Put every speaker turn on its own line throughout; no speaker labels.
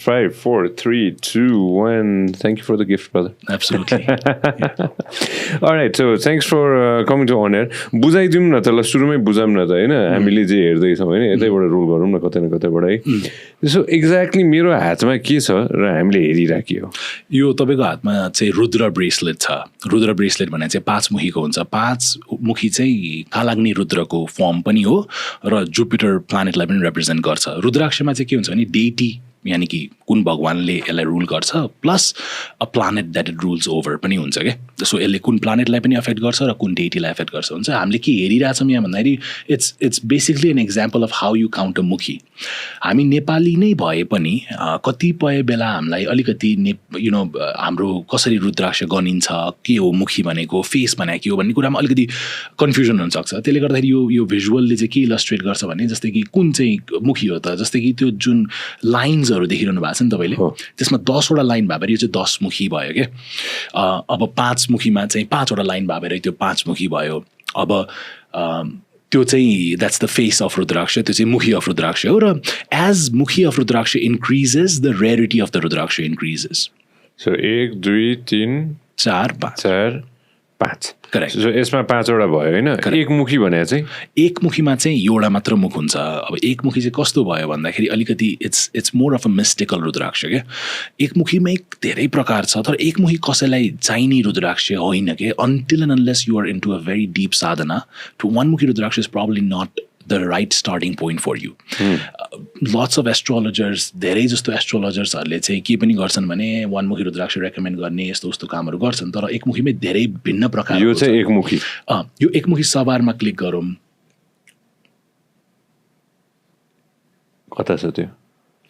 5, 4, 3, 2, 1. Thank you for the gift, brother.
Absolutely.
All right, so thanks for coming to On Air. बुझाइदिउँ न त ल, सुरुमै बुझाउँ न त होइन, हामीले जे हेर्दैछौँ होइन, यतैबाट रोल गरौँ न कतै न कतैबाट है. सो एक्ज्याक्टली मेरो हातमा के छ र हामीले हेरिराख्यो.
यो तपाईँको हातमा चाहिँ रुद्र ब्रेसलेट छ. रुद्र ब्रेसलेट भने चाहिँ 5 मुखीको हुन्छ. 5 मुखी चाहिँ कालाग्नि रुद्रको फर्म पनि हो र जुपिटर प्लानेटलाई पनि रिप्रेजेन्ट गर्छ. रुद्राक्षमा चाहिँ के हुन्छ भने डेटी यानि कि कुन भगवानले यसलाई रुल गर्छ plus a planet that it rules over पनि हुन्छ क्या. सो यसले कुन प्लानेटलाई पनि अफेक्ट गर्छ र कुन डेटीलाई अफेक्ट गर्छ हुन्छ. हामीले के हेरिरहेछौँ यहाँ भन्दाखेरि it's basically an example of how you count a mukhi. हामी नेपाली नै भए पनि कतिपय बेला हामीलाई अलिकति हाम्रो कसरी रुद्राक्ष गनिन्छ, के हो मुखी भनेको, फेस भनेको के हो भन्ने कुरामा अलिकति कन्फ्युजन हुनसक्छ. त्यसले गर्दाखेरि यो भिजुअलले चाहिँ के इलस्ट्रेट गर्छ भने जस्तै कि कुन चाहिँ मुखी हो त, जस्तै कि त्यो जुन लाइन्सहरू देखिरहनु भएको छ नि तपाईँले, त्यसमा 10 वटा लाइन भएर यो चाहिँ 10 मुखी भयो क्या. अब 5 मुखीमा चाहिँ 5 वटा लाइन भएर त्यो 5 मुखी भयो. अब त्यो चाहिँ that's the face of rudraksha, त्यो चाहिँ मुखी अफ रुद्राक्ष हो. र as mukhi of rudraksha increases the rarity of the rudraksha increases.
So 1, 2, 3,
4, 5 correct.
So यसमा 5 वटा भयो होइन. एक मुखी भने चाहिँ
एक मुखीमा चाहिँ एउटा मात्र मुख हुन्छ. अब एक मुखी चाहिँ कस्तो भयो भन्दाखेरि अलिकति it's more of a mystical rudraksha क्या. एक मुखीमै धेरै प्रकार छ, तर एक मुखी कसैलाई चाहिने रुद्राक्ष होइन के. Until and unless you are into a very deep sadhana, to one mukhi rudraksha is probably not the right starting point for you. Lots of astrologers, धेरै जस्तो एस्ट्रोलोजर्सहरूले चाहिँ के पनि गर्छन् भने वानमुखी रुद्राक्ष रेकमेन्ड गर्ने यस्तो उस्तो कामहरू गर्छन्. तर एकमुखीमै धेरै भिन्न प्रकार.
यो चाहिँ एकमुखी.
यो एकमुखी सवारमा क्लिक गरौँ.
कता छ त्यो?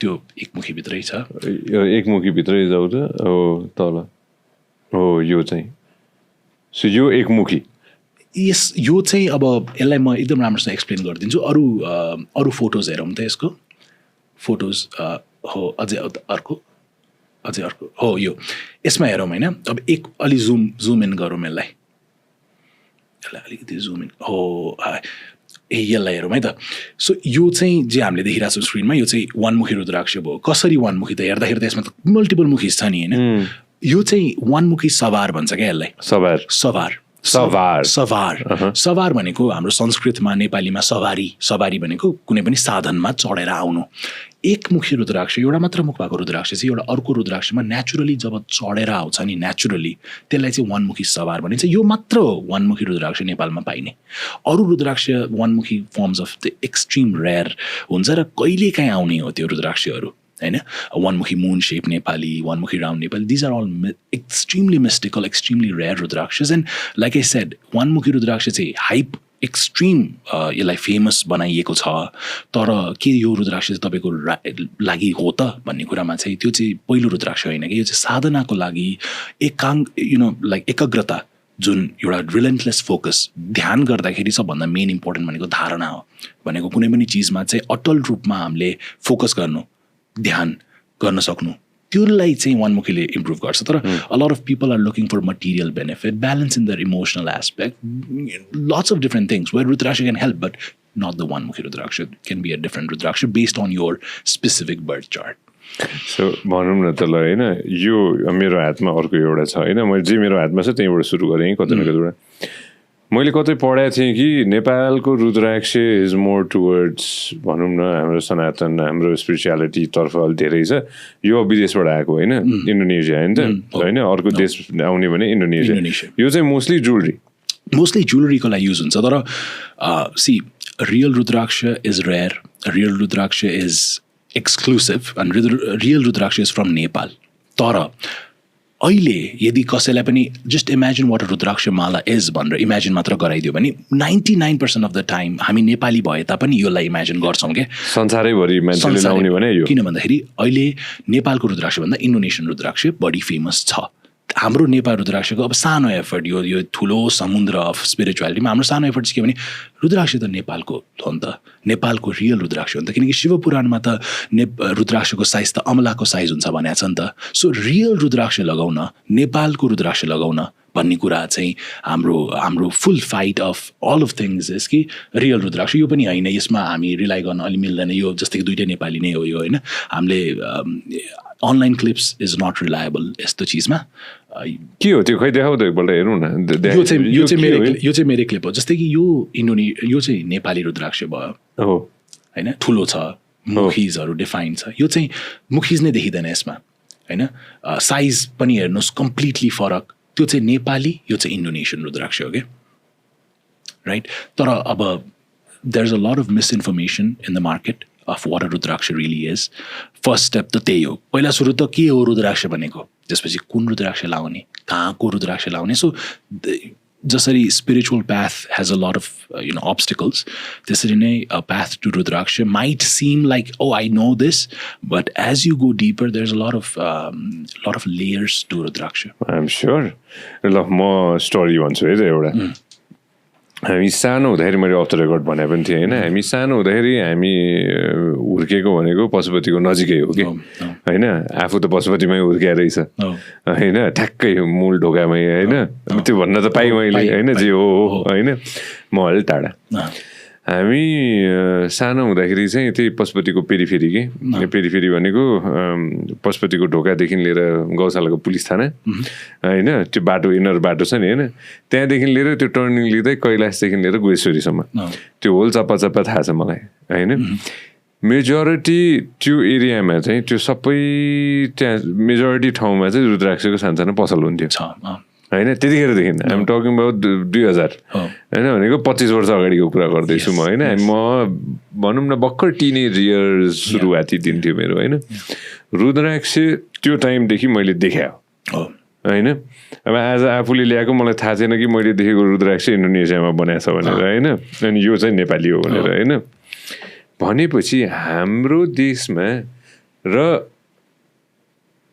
त्यो एकमुखी भित्रै छ.
यो एकमुखी भित्रै जाऊ त. हो तल. हो यो चाहिँ. सो यो एकमुखी.
यो चाहिँ अब यसलाई म एकदम राम्रोसँग एक्सप्लेन गरिदिन्छु. अरू फोटोज हेरौँ त यसको. फोटोज हो अझै अर्को हो यो. यसमा हेरौँ होइन. अब अलि जुम इन गरौँ यसलाई अलिकति जुम इन हो. यसलाई हेरौँ है त. सो यो चाहिँ जे हामीले देखिरहेको छौँ स्क्रिनमा, यो चाहिँ वानमुखी रुद्राक्ष भयो. कसरी वानमुखी त हेर्दाखेरि त यसमा त मल्टिपल मुखी छ नि होइन. यो चाहिँ वानमुखी सवार भन्छ क्या यसलाई. सवार भनेको हाम्रो संस्कृतमा नेपालीमा सवारी भनेको कुनै पनि साधनमा चढेर आउनु. एकमुखी रुद्राक्ष एउटा मात्र मुख भएको रुद्राक्ष चाहिँ एउटा अर्को रुद्राक्षमा नेचुरली जब चढेर आउँछ नि नेचुरली, त्यसलाई चाहिँ वानमुखी सवार भनिन्छ. यो मात्र वानमुखी रुद्राक्ष नेपालमा पाइने. अरू रुद्राक्ष वानमुखी firms of the extreme rare हुन्छ र कहिलेकाहीँ आउने हो त्यो रुद्राक्षहरू होइन. वानमुखी मुन shape Nepali, वानमुखी round Nepali, these are all extremely mystical, extremely rare रुद्राक्षस. And like I shed, वानमुखी रुद्राक्ष चाहिँ हाइप एक्सट्रिम यसलाई फेमस बनाइएको छ. तर के यो रुद्राक्ष चाहिँ तपाईँको लागि हो त भन्ने कुरामा चाहिँ त्यो चाहिँ पहिलो रुद्राक्ष होइन कि. यो चाहिँ साधनाको लागि एकाग्रता, जुन एउटा रिलेन्टलेस फोकस, ध्यान गर्दाखेरि सबभन्दा मेन इम्पोर्टेन्ट भनेको धारणा हो. भनेको कुनै पनि चिजमा चाहिँ अटल रूपमा हामीले फोकस गर्नु, ध्यान गर्न सक्नु, त्यसलाई चाहिँ वानमुखीले इम्प्रुभ गर्छ. तर a lot of people are looking for material benefit, balance in दर emotional aspect, lots of different things where rudraksha can help, but not the वानमुखी rudraksha. Can be a different rudraksha based on your specific birth chart.
So भनौँ न त ल होइन. यो मेरो हातमा अर्को एउटा छ होइन. मैले जे मेरो हातमा छ त्यहीँबाट सुरु गरेँ कतै न कतैबाट. मैले कतै पढाएको थिएँ कि नेपालको रुद्राक्ष इज मोर टुवर्ड्स भनौँ न हाम्रो सनातन, हाम्रो स्पिरिचुअलिटी तर्फ अलिक धेरै छ. यो विदेशबाट आएको होइन, इन्डोनेसिया होइन त होइन. अर्को देश आउने भने इन्डोनेसिया. यो चाहिँ मोस्टली जुलरीको लागि युज हुन्छ. तर real rudraksha is rare, real rudraksha is exclusive, and real rudraksha is from Nepal. तर अहिले यदि कसैलाई पनि जस्ट इमेजिन वाट रुद्राक्ष माला इज भनेर इमेजिन मात्र गराइदियो भने 99% अफ द टाइम हामी नेपाली भए तापनि यसलाई इमेजिन गर्छौँ क्या. संसारैभरि मान्छेले लाउने भने यो
किन भन्दाखेरि अहिले नेपालको रुद्राक्ष भन्दा इन्डोनेसियन रुद्राक्ष बढी फेमस छ. हाम्रो नेपाल रुद्राक्षको अब सानो एफर्ट, यो ठुलो समुद्र अफ स्पिरिचुअलिटीमा हाम्रो सानो एफर्ट चाहिँ के भने रुद्राक्ष त नेपालको हो नि त, नेपालको रियल रुद्राक्ष हो नि त. किनकि शिवपुराणमा त रुद्राक्षको साइज त अमलाको साइज हुन्छ भनेको छ नि त. सो रियल रुद्राक्ष लगाउन, नेपालको रुद्राक्ष लगाउन भन्ने कुरा चाहिँ हाम्रो full fight of all of things is कि रियल रुद्राक्ष यो पनि होइन, यसमा हामी रिलाइ गर्न अलि मिल्दैन, यो जस्तै कि दुइटै नेपाली नै हो यो होइन। हामीले online clips is not reliable यस्तो चिजमा।
के हो त्यो, खै देखाउ त एकपल्ट हेरौँ न।
यो चाहिँ मेरो क्लिप हो, जस्तै कि यो चाहिँ नेपाली रुद्राक्ष भयो होइन, ठुलो छ, मुखिजहरू डिफाइन छ। यो चाहिँ मुखिज नै देखिँदैन यसमा होइन, साइज पनि हेर्नुहोस् कम्प्लिटली फरक। त्यो चाहिँ नेपाली, यो चाहिँ इन्डोनेसियन रुद्राक्ष हो क्या, राइट। तर अब there is a lot of misinformation in the market of what a rudraksha really is. First step त त्यही हो, पहिला सुरु त के हो रुद्राक्ष भनेको, त्यसपछि कुन रुद्राक्ष लाउने, कहाँको रुद्राक्ष लाउने। सो जसरी spiritual path has a lot of obstacles, त्यसरी नै a path to Rudraksha might seem like, oh, I know this, but as you go deeper there's a lot of layers to Rudraksha.
I'm sure. ल म story भन्छु है त एउटा। हामी सानो हुँदाखेरि, मैले अफ द रेकर्ड भने पनि थिएँ होइन, हामी सानो हुँदाखेरि हामी हुर्केको भनेको पशुपतिको नजिकै हो कि होइन, आफू त पशुपतिमै हुर्किया रहेछ होइन, ठ्याक्कै मूल ढोकामै होइन। त्यो भन्न त पाएँ मैले होइन, जे हो होइन, म अलि टाढा। हामी सानो हुँदाखेरि चाहिँ त्यही पशुपतिको पेरिफेरी के, पेरिफेरी भनेको पशुपतिको ढोकादेखि लिएर गौशालाको पुलिस थाना होइन, त्यो बाटो इनर बाटो छ नि होइन, त्यहाँदेखि लिएर त्यो टर्निङ लिँदै कैलाशदेखि लिएर गुहेश्वरीसम्म त्यो होल चप्पा चप्पा थाहा छ मलाई होइन। मेजोरिटी त्यो एरियामा चाहिँ त्यो सबै त्यहाँ मेजोरिटी ठाउँमा चाहिँ रुद्राक्षको सानसानो पसल हुन्थ्यो होइन, त्यतिखेरदेखि। आइएम टकिङ अबाउट 2000 होइन, भनेको 25 वर्ष अगाडिको कुरा गर्दैछु म होइन। म भनौँ न भर्खर टिनेज इयर्स सुरुवाती दिन थियो मेरो होइन। रुद्राक्ष त्यो टाइमदेखि मैले देखायो होइन। अब आज आफूले ल्याएको मलाई थाहा छैन कि मैले देखेको रुद्राक्ष इन्डोनेसियामा बनाएको छ भनेर होइन, अनि यो चाहिँ नेपाली हो भनेर होइन। भनेपछि हाम्रो देशमा र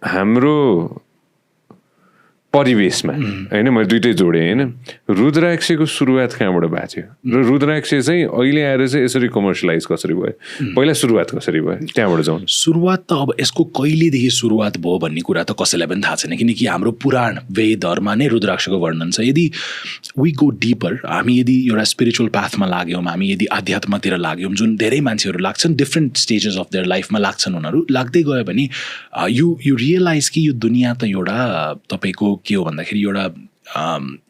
हाम्रो परिवेशमा होइन, मैले दुइटै जोडेँ होइन। रुद्राक्षको सुरुवात कहाँबाट भएको थियो र रुद्राक्ष चाहिँ अहिले आएर चाहिँ यसरी कमर्सियलाइज कसरी भयो, पहिला सुरुवात कसरी भयो, त्यहाँबाट जाउँ।
सुरुवात त अब यसको कहिलेदेखि सुरुवात भयो भन्ने कुरा त कसैलाई पनि थाहा छैन, किनकि हाम्रो पुराण वेदहरूमा नै रुद्राक्षको वर्णन छ। यदि वी गो डिपर, हामी यदि एउटा स्पिरिचुअल पाथमा लाग्यौँ, हामी यदि आध्यात्मतिर लाग्यौँ, जुन धेरै मान्छेहरू लाग्छन् डिफ्रेन्ट स्टेजेस अफ देयर लाइफमा लाग्छन्, उनीहरू लाग्दै गयो भने यु रियलाइज कि यो दुनियाँ त एउटा तपाईँको के हो भन्दाखेरि एउटा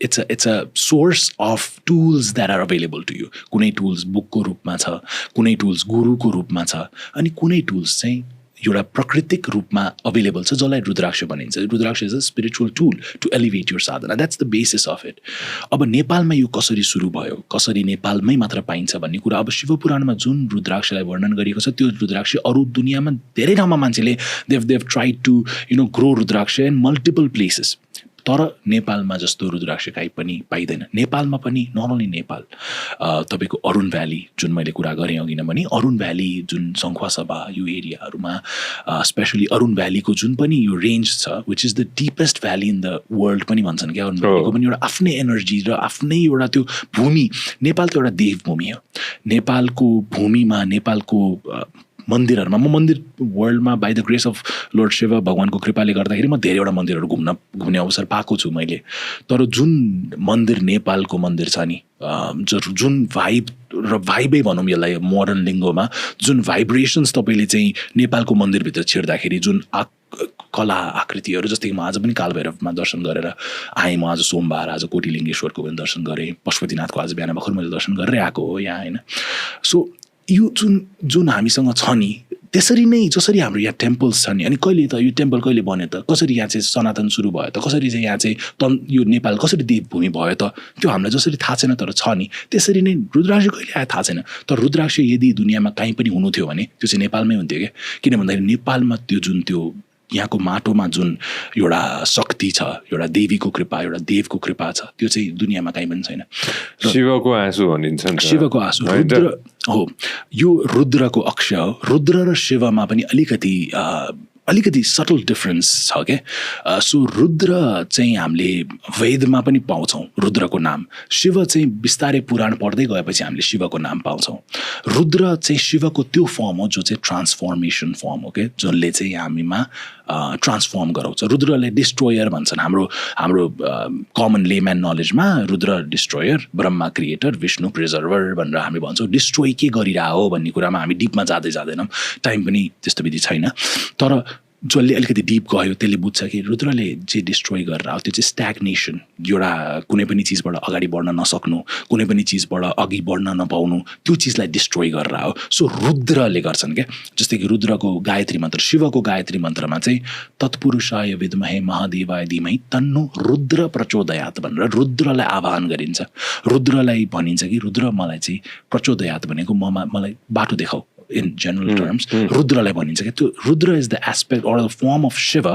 it's a source of tools that are available to you. कुनै टुल्स बुकको रूपमा छ, कुनै टुल्स गुरुको रूपमा छ, अनि कुनै टुल्स चाहिँ एउटा प्राकृतिक रूपमा अभाइलेबल छ जसलाई रुद्राक्ष भनिन्छ। Rudraksha is a spiritual tool to elevate your sadhana, that's the basis of it. अब नेपालमा यो कसरी सुरु भयो, कसरी नेपालमै मात्र पाइन्छ भन्ने कुरा, अब शिवपुराणमा जुन रुद्राक्षलाई वर्णन गरिएको छ त्यो रुद्राक्ष अरू दुनियाँमा धेरै ठाउँमा मान्छेले देव tried to grow rudraksha in multiple places, तर नेपालमा जस्तो रुद्राक्ष काहीँ पनि पाइँदैन। नेपालमा पनि नट ओन्ली नेपाल, तपाईँको अरुण भ्याली जुन मैले कुरा गरेँ अघि नै भने, अरुण भ्याली जुन सङ्खुवासभा यो एरियाहरूमा स्पेसली अरुण भ्यालीको जुन पनि यो रेन्ज छ, which is the deepest valley in the world पनि भन्छन् क्या, अरुण भ्यालीको पनि एउटा आफ्नै एनर्जी र आफ्नै एउटा त्यो भूमि। नेपाल त एउटा देवभूमि हो, नेपालको भूमिमा नेपालको मन्दिरहरूमा, म मन्दिर वर्ल्डमा by the grace of lord Shiva भगवानको कृपाले गर्दाखेरि म धेरैवटा मन्दिरहरू घुम्ने अवसर पाएको छु मैले। तर जुन मन्दिर नेपालको मन्दिर छ नि, जुन भाइब र भाइबै भनौँ यसलाई मोडर्न लिङ्गोमा, जुन भाइब्रेसन्स तपाईँले चाहिँ नेपालको मन्दिरभित्र छिर्दाखेरि जुन कला आकृतिहरू, जस्तै कि म आज पनि कालभैरवमा दर्शन गरेर आएँ, म आज सोमबार आज कोटिलिङ्गेश्वरको पनि दर्शन गरेँ, पशुपतिनाथको आज बिहान भर्खर मैले दर्शन गरेर आएको हो यहाँ होइन। सो यो जुन हामीसँग छ नि, त्यसरी नै जसरी हाम्रो यहाँ टेम्पल्स छ नि, अनि कहिले त यो टेम्पल कहिले बन्यो त, कसरी यहाँ चाहिँ सनातन सुरु भयो त, कसरी चाहिँ यहाँ चाहिँ यो नेपाल कसरी देवभूमि भयो त, त्यो हामीलाई जसरी थाहा छैन तर छ नि, त्यसरी नै रुद्राक्ष कहिले आयो थाहा छैन। तर रुद्राक्ष यदि दुनियाँमा कहीँ पनि हुनु थियो भने त्यो चाहिँ नेपालमै हुन्थ्यो क्या, किन भन्दाखेरि नेपालमा त्यो यहाँको माटोमा जुन एउटा शक्ति छ, एउटा देवीको कृपा, एउटा देवको कृपा छ, त्यो चाहिँ दुनियाँमा कहीँ पनि छैन।
शिवको आँसु भनिन्छ नि,
शिवको आँसु रुद्र हो, यो रुद्रको अक्ष हो। रुद्र र शिवमा पनि अलिकति अलिकति सटल डिफरेन्स छ क्या सो रुद्र चाहिँ हामीले वेदमा पनि पाउँछौँ रुद्रको नाम शिव चाहिँ बिस्तारै पुराण पढ्दै गएपछि हामीले शिवको नाम पाउँछौँ रुद्र चाहिँ शिवको त्यो फर्म हो जो चाहिँ ट्रान्सफर्मेसन फर्म हो क्या जसले चाहिँ हामीमा ट्रान्सफर्म गराउँछ रुद्रलाई डिस्ट्रोयर भन्छन् हाम्रो कमन लेम्यान नलेजमा Rudra destroyer Brahma creator Vishnu preserver भनेर हामी भन्छौँ डिस्ट्रोय के गरिरह हो भन्ने कुरामा हामी डिपमा जाँदैनौँ टाइम पनि त्यस्तो विधि छैन तर जसले अलिकति डिप गयो त्यसले बुझ्छ कि रुद्रले जे डिस्ट्रोय गरेर आयो त्यो चाहिँ स्ट्याग्नेसन एउटा कुनै पनि चिजबाट अगाडि बढ्न नसक्नु कुनै पनि चिजबाट अघि बढ्न नपाउनु त्यो चिजलाई डिस्ट्रोय गरेर आयो सो रुद्रले गर्छन् क्या जस्तै कि रुद्रको गायत्री मन्त्र शिवको गायत्री मन्त्रमा चाहिँ तत्पुरुषाय विद्महे महादेवाय धीमहि तन्नो रुद्र प्रचोदयात् भनेर रुद्रलाई आह्वान गरिन्छ रुद्रलाई भनिन्छ कि रुद्र मलाई चाहिँ प्रचोदयात् भनेको मलाई बाटो देखाऊ in general terms रुद्रलाई भनिन्छ कि त्यो Rudra is the aspect or the form of Shiva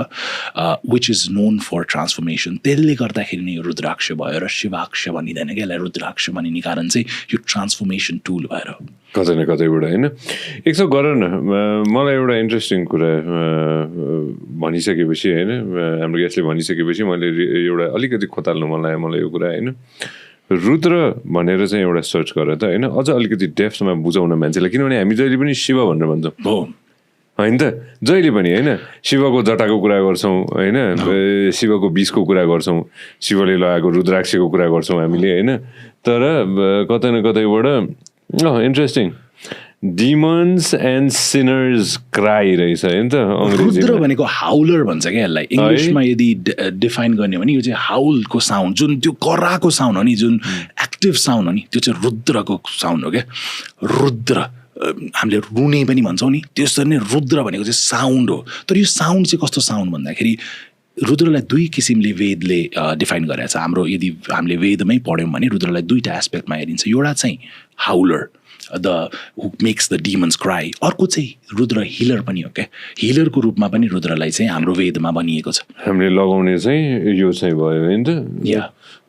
which is known for transformation त्यसले गर्दाखेरि नै यो रुद्राक्ष भयो र शिवाक्ष भनिँदैन क्या यसलाई रुद्राक्ष भनिने कारण चाहिँ यो ट्रान्सफर्मेसन टुल भएर
कतै न कतैबाट होइन एकछिन गर न मलाई एउटा इन्ट्रेस्टिङ कुरा भनिसकेपछि होइन हाम्रो गेस्टले भनिसकेपछि मैले एउटा अलिकति खोताल्नु मन लाग्यो मलाई यो कुरा होइन रुद्र भनेर चाहिँ एउटा सर्च गरेर त होइन अझ अलिकति डेप्थमा बुझाउन मान्छेलाई किनभने हामी जहिले पनि शिव भनेर भन्छौँ हो होइन त जहिले पनि होइन शिवको जटाको कुरा गर्छौँ होइन शिवको विषको कुरा गर्छौँ शिवले लगाएको रुद्राक्षको कुरा गर्छौँ हामीले होइन तर कतै न कतैबाट interesting demons and sinners cry रहेछ होइन त
रुद्र भनेको हाउलर भन्छ क्या यसलाई इङ्ग्लिसमा यदि डिफाइन गर्ने भने यो चाहिँ हाउलको साउन्ड जुन त्यो कराको साउन्ड हो नि जुन एक्टिभ साउन्ड हो नि त्यो चाहिँ रुद्रको साउन्ड हो क्या रुद्र हामीले रुने पनि भन्छौँ नि त्यसरी नै रुद्र भनेको चाहिँ साउन्ड हो तर यो साउन्ड चाहिँ कस्तो साउन्ड भन्दाखेरि रुद्रलाई दुई किसिमले वेदले डिफाइन गरेको छ हाम्रो यदि हामीले वेदमै पढ्यौँ भने रुद्रलाई दुईवटा एस्पेक्टमा हेरिन्छ एउटा चाहिँ howler who makes the demons cry अर्को चाहिँ रुद्र हिलर पनि हो क्या हिलरको रूपमा पनि रुद्रलाई चाहिँ हाम्रो वेदमा भनिएको छ
हामीले लगाउने चाहिँ यो चाहिँ भयो होइन त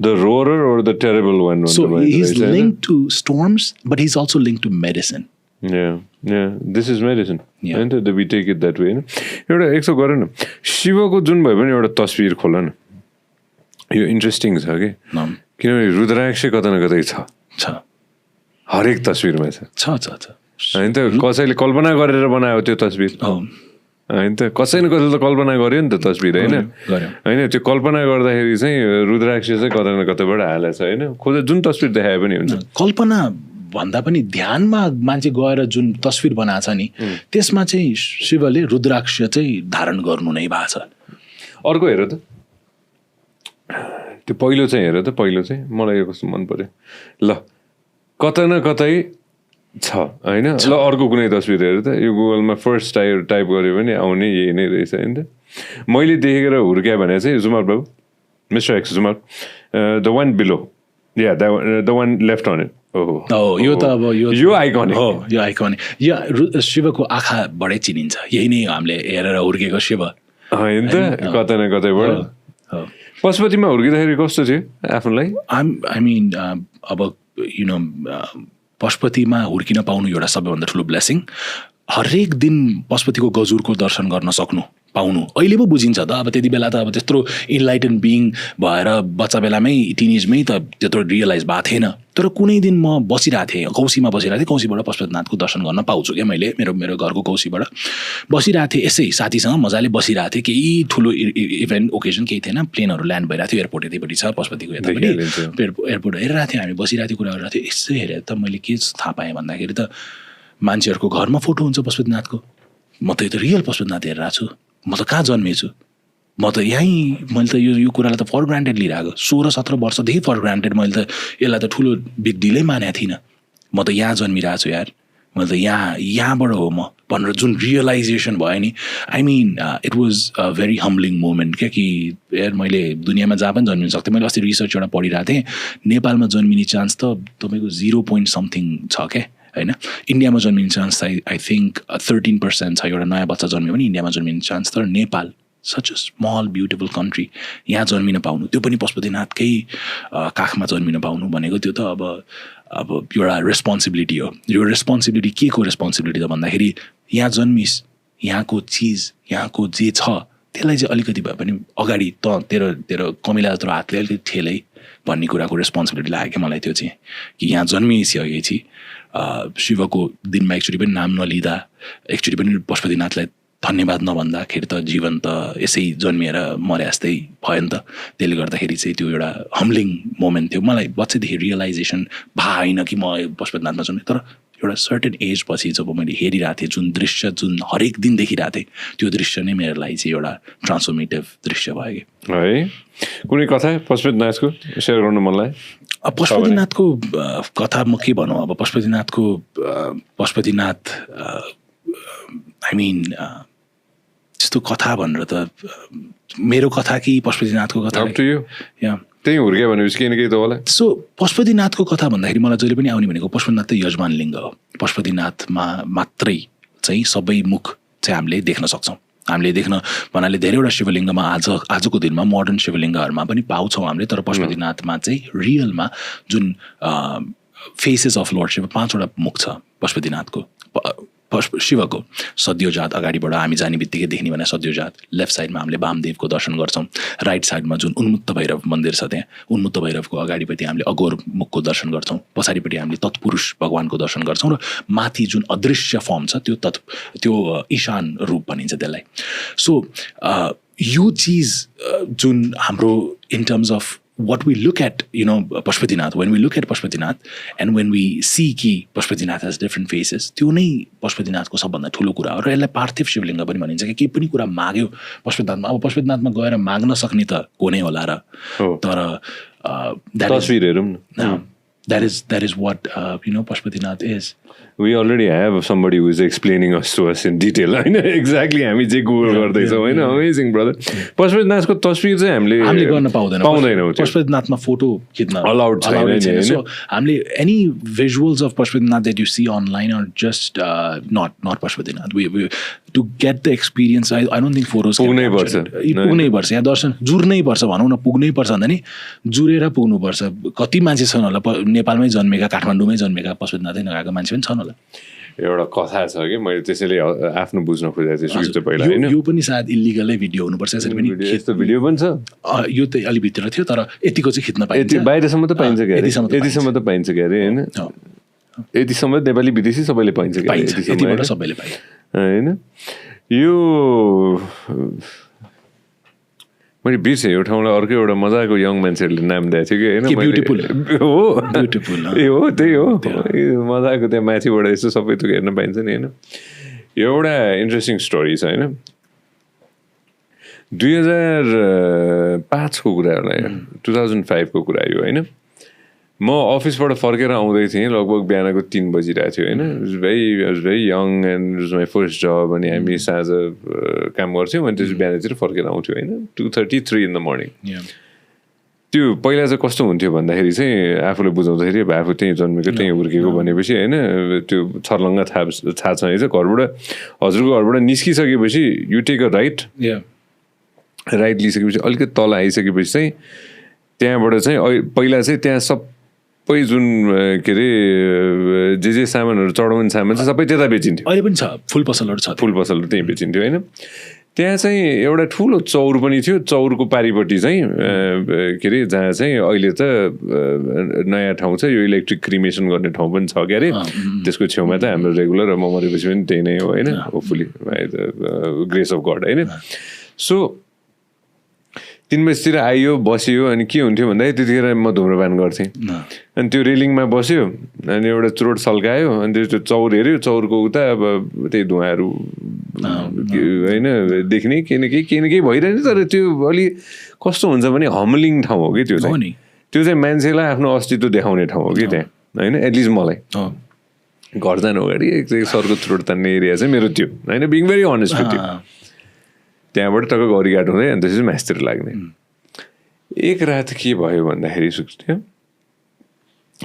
the roarer or the terrible one
so he's linked to storms but he's also linked to medicine
this is medicine and we take it that way एउटा एकसो गर न शिवको जुन भयो भने एउटा तस्बिर खोल न यो इन्ट्रेस्टिङ छ कि किनभने रुद्राक्ष कता न कतै छ हरेक तस्बिरमा छ होइन त कसैले कल्पना गरेर बनायो त्यो तस्बिर होइन त कसै न कसैले त कल्पना गर्यो नि त तस्बिर होइन होइन त्यो कल्पना गर्दाखेरि चाहिँ रुद्राक्ष चाहिँ कता न कतैबाट हालेको छ होइन खोज जुन तस्बिर देखाए पनि हुन्छ
कल्पना भन्दा पनि ध्यानमा मान्छे गएर जुन तस्बिर बनाएको छ नि त्यसमा चाहिँ शिवले रुद्राक्ष चाहिँ धारण गर्नु नै भएको छ
अर्को हेर त त्यो पहिलो चाहिँ हेर त पहिलो चाहिँ मलाई यो कस्तो मन पर्यो ल कतै न कतै छ होइन ल अर्को कुनै तस्बिर हेर त यो गुगलमा फर्स्ट टाइप गऱ्यो भने आउने यही नै रहेछ होइन त मैले देखेर हुर्क्या भने चाहिँ जुम आउट बाबु mister X zoom out the one below the one left on it
यो त अब
यो आइकनिक
हो यो आइकनिक यो शिवको आँखाबाटै चिनिन्छ यही नै हामीले हेरेर हुर्केको शिव
होइन त कतै न कतैबाट पशुपतिमा हुर्किँदाखेरि कस्तो थियो आफूलाई
आई मिन अब यु नो पशुपतिमा हुर्किन पाउनु एउटा सबैभन्दा ठुलो ब्लेसिङ हरेक दिन पशुपतिको गजुरको दर्शन गर्न सक्नु पाउनु अहिले पो बुझिन्छ त अब त्यति बेला त अब त्यत्रो इन्लाइटन बिङ भएर बच्चा बेलामै टिनेजमै त त्यत्रो रियलाइज भएको थिएन तर कुनै दिन म बसिरहेको थिएँ कौशीमा बसिरहेको थिएँ कौशीबाट पशुपतिनाथको दर्शन गर्न पाउँछु क्या मैले मेरो घरको कौशीबाट बसिरहेको थिएँ यसै साथीसँग मजाले बसिरहेको थिएँ केही ठुलो इभेन्ट ओकेजन केही थिएन प्लेनहरू ल्यान्ड भइरहेको थियो एयरपोर्ट यतिपट्टि छ पशुपतिको यतापट्टि एयरपोर्ट हेरिरहेको थिएँ हामी बसिरहेको थियो कुरा गरिरहेको थियो यसो हेरेर त मैले के थाहा पाएँ भन्दाखेरि त मान्छेहरूको घरमा फोटो हुन्छ पशुपतिनाथको म त यो त रियल पशुपतिनाथ हेरिरहेको छु म त कहाँ जन्मेछु म त यहीँ मैले त यो कुरालाई त फर ग्रान्टेड लिइरहेको 16-17 वर्षदेखि फर ग्रान्टेड मैले त यसलाई त ठुलो बिग डिलै मानेको थिइनँ म त यहाँ जन्मिरहेको छु यार मैले त यहाँबाट हो म भनेर जुन रियलाइजेसन भयो नि I mean it was a very humbling moment क्या कि यार मैले दुनियाँमा जहाँ पनि जन्मिन सक्थेँ मैले अस्ति रिसर्च एउटा पढिरहेको थिएँ नेपालमा जन्मिने चान्स त तपाईँको 0.something छ क्या होइन इन्डियामा जन्मिने चान्स आई थिङ्क 13% छ एउटा नयाँ बच्चा जन्मियो भने इन्डियामा जन्मिने चान्स तर Nepal such a small beautiful country यहाँ जन्मिन पाउनु त्यो पनि पशुपतिनाथकै काखमा जन्मिन पाउनु भनेको त्यो त अब एउटा रेस्पोन्सिबिलिटी हो यो रेस्पोन्सिबिलिटी के को रेस्पोन्सिबिलिटी त भन्दाखेरि यहाँ जन्मिस यहाँको चिज यहाँको जे छ त्यसलाई चाहिँ अलिकति भए पनि अगाडि तेरो कमिला जत्रो हातले अलिकति ठेलै भन्ने कुराको रेस्पोन्सिबिलिटी लाग्यो क्या मलाई त्यो चाहिँ कि यहाँ जन्मिसकेपछि शिवको दिनमा एकचोटि पनि नाम नलिँदा एकचोटि पनि पशुपतिनाथलाई धन्यवाद नभन्दाखेरि त जीवन त यसै जन्मिएर मरे जस्तै भयो नि त त्यसले गर्दाखेरि चाहिँ त्यो एउटा हम्बलिङ मोमेन्ट थियो मलाई बच्चैदेखि रियलाइजेसन भएन कि म पशुपतिनाथमा जन्मेँ तर एउटा सर्टेन एज पछि जब मैले हेरिरहेको थिएँ जुन दृश्य जुन हरेक दिन देखिरहेको थिएँ त्यो दृश्य नै मेरो लागि चाहिँ एउटा ट्रान्सफर्मेटिभ दृश्य भयो कि
है कुनै कथा पशुपतिनाथको सेयर गर्नु मनलाई
पशुपतिनाथको कथा म के भनौँ अब पशुपतिनाथ आई मिन त्यस्तो कथा भनेर त मेरो कथा कि पशुपतिनाथको कथा
त्यही हुर्क्यो भनेपछि केही न केही त होला
सो पशुपतिनाथको कथा भन्दाखेरि मलाई जहिले पनि आउने भनेको पशुपतिनाथ त यजमान लिङ्ग हो पशुपतिनाथमा मात्रै चाहिँ सबै मुख चाहिँ हामीले देख्न सक्छौँ हामीले देख्न भन्नाले धेरैवटा शिवलिङ्गमा आजको दिनमा मोडर्न शिवलिङ्गहरूमा पनि पाउँछौँ हामीले तर पशुपतिनाथमा चाहिँ रियलमा जुन फेसेस अफ लर्ड शिव 5वटा मुख छ पशुपतिनाथको शिवको सद्योजात अगाडिबाट हामी जाने बित्तिकै देख्ने भने सद्योजात लेफ्ट साइडमा हामीले वामदेवको दर्शन गर्छौँ राइट साइडमा जुन उन्मुक्त भैरव मन्दिर छ त्यहाँ उन्मुक्त भैरवको अगाडिपट्टि हामीले अघोर मुखको दर्शन गर्छौँ पछाडिपट्टि हामीले तत्पुरुष भगवानको दर्शन गर्छौँ र माथि जुन अदृश्य फर्म छ त्यो ईशान रूप भनिन्छ त्यसलाई सो यो चिज जुन हाम्रो in terms of what we look at, Pashupatinath, when we look at Pashupatinath and when we see कि Pashupatinath has different faces, त्यो नै पशुपतिनाथको सबभन्दा ठुलो कुरा हो र यसलाई पार्थिव शिवलिङ्ग पनि भनिन्छ कि केही पनि कुरा माग्यो पशुपतिनाथमा अब पशुपतिनाथमा गएर माग्न सक्ने त को नै होला र तर
तस्बिरहरू
that is what Pashupatinath is.
We already have somebody who is explaining to us in detail. Exactly हामी जे गुगल गर्दैछौँ होइन अमेजिङ ब्रदर पशुपतिनाथको तस्बिर चाहिँ हामीले
गर्न पाउँदैनौँ पशुपतिनाथमा फोटो खिच्न
अलाउड छैन
सो हामीले any visuals of Pashupatinath that you see online are just not Pashupatinath. We to get the experience I don't think photos
पुग्नै
पर्छ यहाँ दर्शन जुर्नै पर्छ भनौँ न पुग्नै पर्छ भन्दा नि जुरेर पुग्नुपर्छ कति मान्छे छन् होला नेपालमै जन्मेका काठमाडौँमै जन्मेका पशुपतिनाथै नगएको मान्छे पनि छन् होला
एउटा कथा छ कि मैले त्यसैले आफ्नो बुझ्न खोजेको थिएँ सुकृत पहिला होइन
यो पनि सायद इलिगलै भिडियो हुनुपर्छ यसरी पनि
यस्तो भिडियो पनि छ
यो त अलि भित्र थियो तर यतिको चाहिँ खिच्न पाइन्छ
बाहिरसम्म त पाइन्छ क्या यतिसम्म त पाइन्छ क्या अरे होइन यतिसम्म नेपाली विदेशी सबैले पाइन्छ
क्या सबैले पाइन्छ
होइन यो मैले बिर्सेँ यो ठाउँलाई अर्को एउटा मजाको यङ मान्छेहरूले नाम दिएको थियो कि होइन त्यही हो मजाको त्यहाँ माथिबाट यस्तो सबै थोक हेर्न पाइन्छ नि होइन एउटा इन्ट्रेस्टिङ स्टोरी छ होइन 2005 को कुरा होला 2005 को कुरा यो होइन म अफिसबाट फर्केर आउँदै थिएँ लगभग बिहानको 3 बजिरहेको थियो होइन I was very young and it was my first job अनि हामी साँझ काम गर्थ्यौँ अनि त्यसपछि बिहानतिर फर्केर आउँथ्यौँ होइन 2:33 in the morning त्यो पहिला चाहिँ कस्तो हुन्थ्यो भन्दाखेरि चाहिँ आफूले बुझाउँदाखेरि अब आफू त्यहीँ जन्मेको त्यहीँ हुर्केको भनेपछि होइन त्यो छर्लङ्ग थाहा छ है घरबाट हजुरको घरबाट निस्किसकेपछि यु टेक अ राइट लिइसकेपछि अलिकति तल आइसकेपछि चाहिँ त्यहाँबाट चाहिँ पहिला चाहिँ त्यहाँ सबै जुन के अरे जे सामानहरू चढाउने सामान चाहिँ सबै त्यता बेचिन्थ्यो
अहिले पनि छ फुल पसलहरू
त्यहीँ बेचिन्थ्यो होइन त्यहाँ चाहिँ एउटा ठुलो चौर पनि थियो चौरको पारिपट्टि चाहिँ के अरे जहाँ चाहिँ अहिले त नयाँ ठाउँ छ यो इलेक्ट्रिक क्रिमेसन गर्ने ठाउँ पनि छ क्या अरे त्यसको छेउमा त हाम्रो रेगुलर म मरेपछि पनि त्यही नै हो होइन होपफुली ग्रेस अफ गड होइन सो 3 बजीतिर आइयो बसियो अनि के हुन्थ्यो भन्दाखेरि त्यतिखेर म धुम्रपान गर्थेँ अनि त्यो रेलिङमा बस्यो अनि एउटा चुरोट सल्कायो अनि त्यो चौर हेऱ्यो चौरको उता अब त्यही धुवाहरू होइन देख्ने केही न केही भइरहेछ तर त्यो अलि कस्तो हुन्छ भने हम्बलिङ ठाउँ हो कि त्यो चाहिँ मान्छेलाई आफ्नो अस्तित्व देखाउने ठाउँ हो कि त्यहाँ होइन एटलिस्ट मलाई घर जानु अगाडि एक सरको चुरोट तान्ने एरिया चाहिँ मेरो त्यो होइन बिङ भेरी अनेस्ट थियो त्यहाँबाट टक्क गौरीघाट हुँदै अनि त्यसपछि मासतिर लाग्ने एक रात के भयो भन्दाखेरि सुक्रिया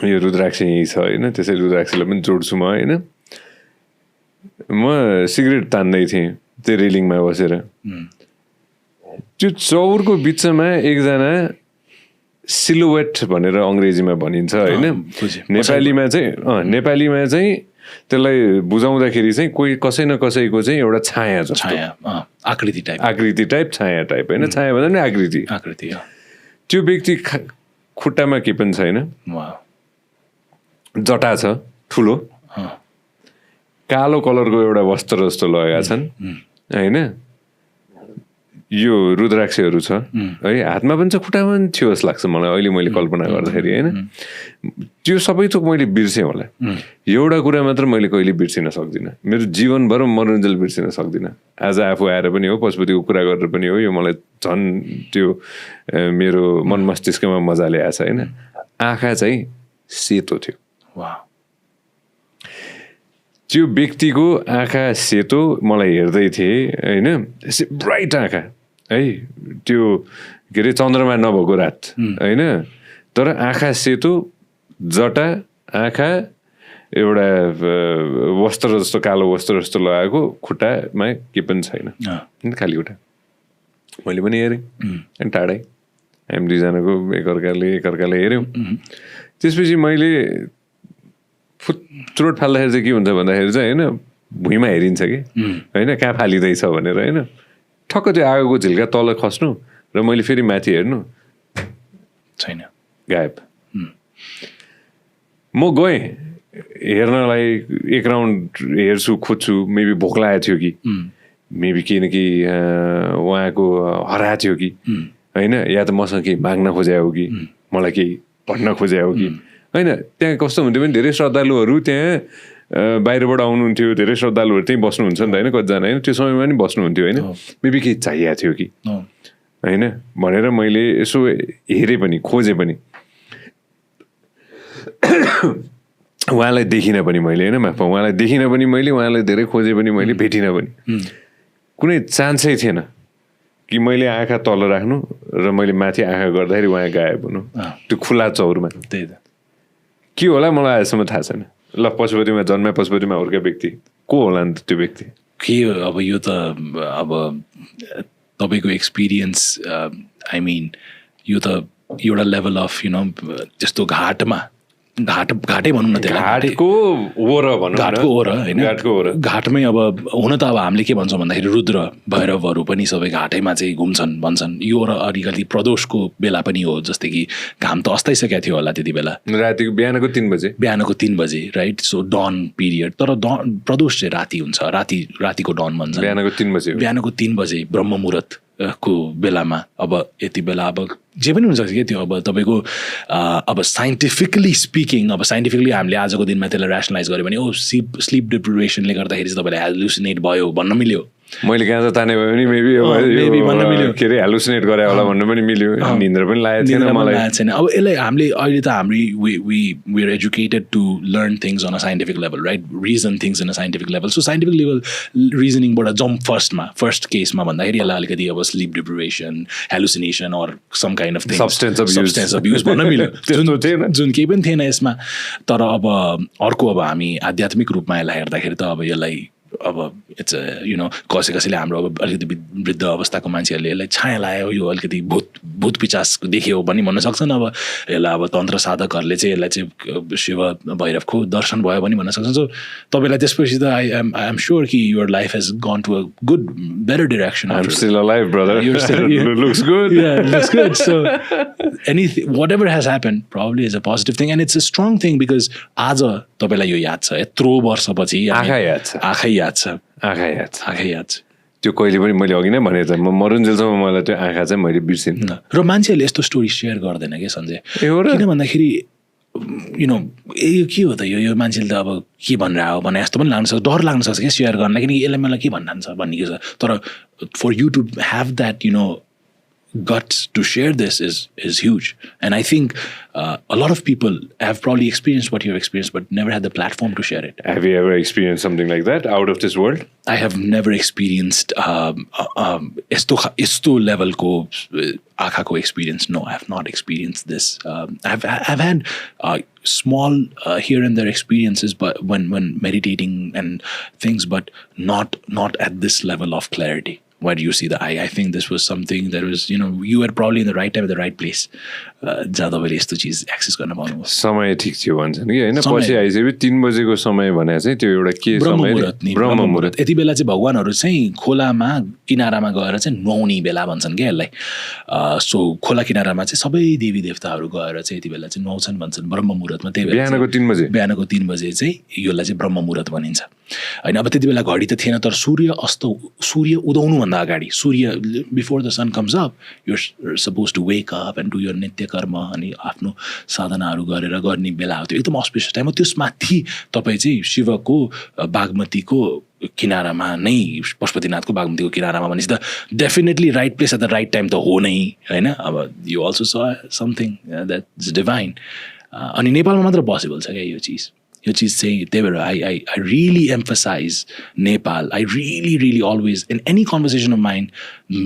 यो रुद्राक्ष यहीँ छ होइन त्यसैले रुद्राक्षलाई पनि जोड्छु म होइन म सिगरेट तान्दै थिएँ त्यो रेलिङमा बसेर त्यो चौरको बिचमा एकजना सिलुवेट भनेर अङ्ग्रेजीमा भनिन्छ होइन नेपालीमा चाहिँ त्यसलाई बुझाउँदाखेरि चाहिँ कोही कसै न कसैको चाहिँ एउटा छाया जस्तो
छाया आकृति टाइप
छाया टाइप होइन छाया भन्दा पनि आकृति त्यो व्यक्ति खुट्टामा के पनि छैन जटा छ ठुलो कालो कलरको एउटा वस्त्र जस्तो लगाएका छन् होइन यो रुद्राक्षहरू छ है हातमा पनि छ खुट्टामा पनि थियो जस्तो लाग्छ मलाई अहिले मैले कल्पना गर्दाखेरि होइन त्यो सबै थोक मैले बिर्सेँ होला एउटा कुरा मात्र मैले कहिले बिर्सिन सक्दिनँ मेरो जीवनभर मनोरञ्जन बिर्सिन सक्दिनँ आज आफू आएर पनि हो पशुपतिको कुरा गरेर पनि हो यो मलाई झन् त्यो मेरो मन मस्तिष्कमा मजाले आएछ होइन आँखा चाहिँ सेतो थियो त्यो व्यक्तिको आँखा सेतो मलाई हेर्दै थिएँ होइन ब्राइट आँखा है त्यो के अरे चन्द्रमा नभएको रात होइन तर आँखा सेतो जटा आँखा एउटा वस्त्र जस्तो कालो वस्त्र जस्तो लगाएको खुट्टामा के पनि छैन खाली खुट्टा मैले पनि हेरेँ अनि टाढै हामी दुईजनाको एकअर्काले हेऱ्यौँ त्यसपछि मैले चोट फाल्दाखेरि चाहिँ के हुन्छ भन्दाखेरि चाहिँ होइन भुइँमा हेरिन्छ कि होइन कहाँ फालिँदैछ भनेर होइन ठक्क त्यो आगोको झिल्का तल खस्नु र मैले फेरि माथि हेर्नु
छैन
गायब म गएँ हेर्नलाई एक राउन्ड हेर्छु खोज्छु मेबी भोक लागेको थियो कि मेबी केही न केही उहाँको हराएको थियो कि होइन या त मसँग केही माग्न खोज्या हो कि मलाई केही भन्न खोज्या हो कि होइन त्यहाँ कस्तो हुन्थ्यो भने धेरै श्रद्धालुहरू त्यहाँ बाहिरबाट आउनुहुन्थ्यो धेरै श्रद्धालुहरू त्यहीँ बस्नुहुन्छ नि त होइन कतिजना होइन त्यो समयमा पनि बस्नुहुन्थ्यो होइन मेबी केही चाहिएको थियो कि होइन भनेर मैले यसो हेरेँ पनि खोजेँ पनि उहाँलाई देखिनँ पनि मैले होइन माफ उहाँलाई देखिनँ पनि मैले उहाँलाई धेरै खोजेँ पनि मैले भेटिनँ पनि कुनै चान्सै थिएन कि मैले आँखा तल राख्नु र मैले माथि आँखा गर्दाखेरि उहाँ गायब हुनु त्यो खुला चौरमा
त्यही त
के होला मलाई आजसम्म थाहा छैन ल पशुपतिमा जन्मे पशुपतिमा हुर्केको व्यक्ति को होला नि त त्यो व्यक्ति
के अब यो त अब तपाईँको एक्सपिरियन्स आई मिन यो त एउटा लेभल अफ त्यस्तो घाटै भनौँ न
घाटको ओर
होइन घाटमै अब हुन त अब हामीले के भन्छौँ भन्दाखेरि रुद्र भैरवहरू पनि सबै घाटैमा चाहिँ घुम्छन् भन्छन् यो र अलिकति प्रदोषको बेला पनि हो जस्तै कि घाम त अस्ताइसकेको थियो होला त्यति बेला
रातिको बिहानको
3 बजे राइट सो डन पिरियड तर प्रदोष चाहिँ राति हुन्छ रातिको डन भन्छ बिहानको 3 बजे ब्रह्म मुहुर्त को बेलामा अब यति बेला अब जे पनि हुनसक्छ क्या त्यो अब तपाईँको अब साइन्टिफिकली स्पिकिङ अब साइन्टिफिकली हामीले आजको दिनमा त्यसलाई ऱ्यासनलाइज गऱ्यो भने स्लिप डिप्रिभेसनले गर्दाखेरि चाहिँ तपाईँलाई हेलुसिनेट भयो भन्न मिल्यो
मैले कहाँ त ताने भयो भने मेबी भन्न मिल्यो के अरे हेलुसिनेट गरे होला भन्नु पनि मिल्यो निन्द्रा पनि लागेको थिएन मलाई
छैन अब यसलाई हामीले अहिले त we are educated to learn things on a scientific level right reason things in a scientific level so scientific level रिजनिङबाट जम्प फर्स्ट केसमा भन्दाखेरि यसलाई अलिकति अब sleep deprivation hallucination or some kind of substance abuse भन्न मिल्यो जुन केही पनि थिएन यसमा तर अब अर्को अब हामी आध्यात्मिक रूपमा यसलाई हेर्दाखेरि त अब यसलाई अब इट्स कसैले हाम्रो अब अलिकति वृद्ध अवस्थाको मान्छेहरूले यसलाई छाया लायो यो अलिकति भूत पिचास देख्यो पनि भन्न सक्छन् अब यसलाई अब तन्त्र साधकहरूले चाहिँ यसलाई चाहिँ शिव भैरवको दर्शन भयो पनि भन्न सक्छन् सो तपाईँलाई त्यसपछि त आई एम स्योर कि your life has gone to a good better direction so whatever has happened probably is a positive thing and it's a strong thing because आज तपाईँलाई यो याद छ यत्रो वर्षपछि
आँखा याद छ त्यो कहिले पनि मैले अघि नै भने त म मरुन्जेलसम्म मलाई त्यो आँखा चाहिँ मैले बिर्सिन्न
र मान्छेहरूले यस्तो स्टोरी सेयर गर्दैन कि सञ्जय किन भन्दाखेरि के हो त यो मान्छेले त अब के भनिरहेको हो भने यस्तो पनि लाग्न सक्छ डर लाग्न सक्छ क्या सेयर गर्न किनकि यसलाई मलाई के भन्नुहुन्छ भन्ने के छ तर for you to have that guts to share this is huge and I think a lot of people have probably experienced what you have experienced but never had the platform to share it.
Have you ever experienced something like that out of this world?
I have never experienced esto level ko आँखा को experience. No, I have not experienced this. I've had small here and there experiences but when meditating and things but not at this level of clarity. Where do you see the eye? I think this was something that was, you were probably in the right time at the right place. जहाँ तपाईँले यस्तो चिज access गर्न पाउनुभयो
समय ठिक थियो भन्छन् कि होइन पछि आइसकेपछि 3 बजेको समय भने चाहिँ त्यो एउटा के समय
ब्रह्ममुहूर्त यति बेला चाहिँ भगवानहरू चाहिँ खोलामा किनारामा गएर चाहिँ नुहाउने बेला भन्छन् क्या यसलाई सो खोला किनारामा चाहिँ सबै देवी देवताहरू गएर चाहिँ यति बेला चाहिँ नुहाउँछन् भन्छन् ब्रह्ममुहूर्तमा त्यही बेला बिहानको 3 बजे चाहिँ यसलाई चाहिँ ब्रह्ममुहूर्त भनिन्छ होइन अब त्यति बेला घडी त थिएन तर सूर्य उदाउनुभन्दा अगाडि सूर्य before the sun comes up you're suppose to wake up and do your नित्य कर्म अनि आफ्नो साधनाहरू गरेर गर्ने बेला हो त्यो एकदम अस्पिसियस टाइम हो त्यसमाथि तपाईँ चाहिँ शिवको बागमतीको किनारामा नै पशुपतिनाथको बागमतीको किनारामा भनेपछि त definitely right place at the right time त हो नै होइन अब you also saw something that is divine अनि नेपालमा मात्र पोसिबल छ क्या यो चिज चाहिँ त्यही भएर I really emphasise Nepal I really always in any conversation of mind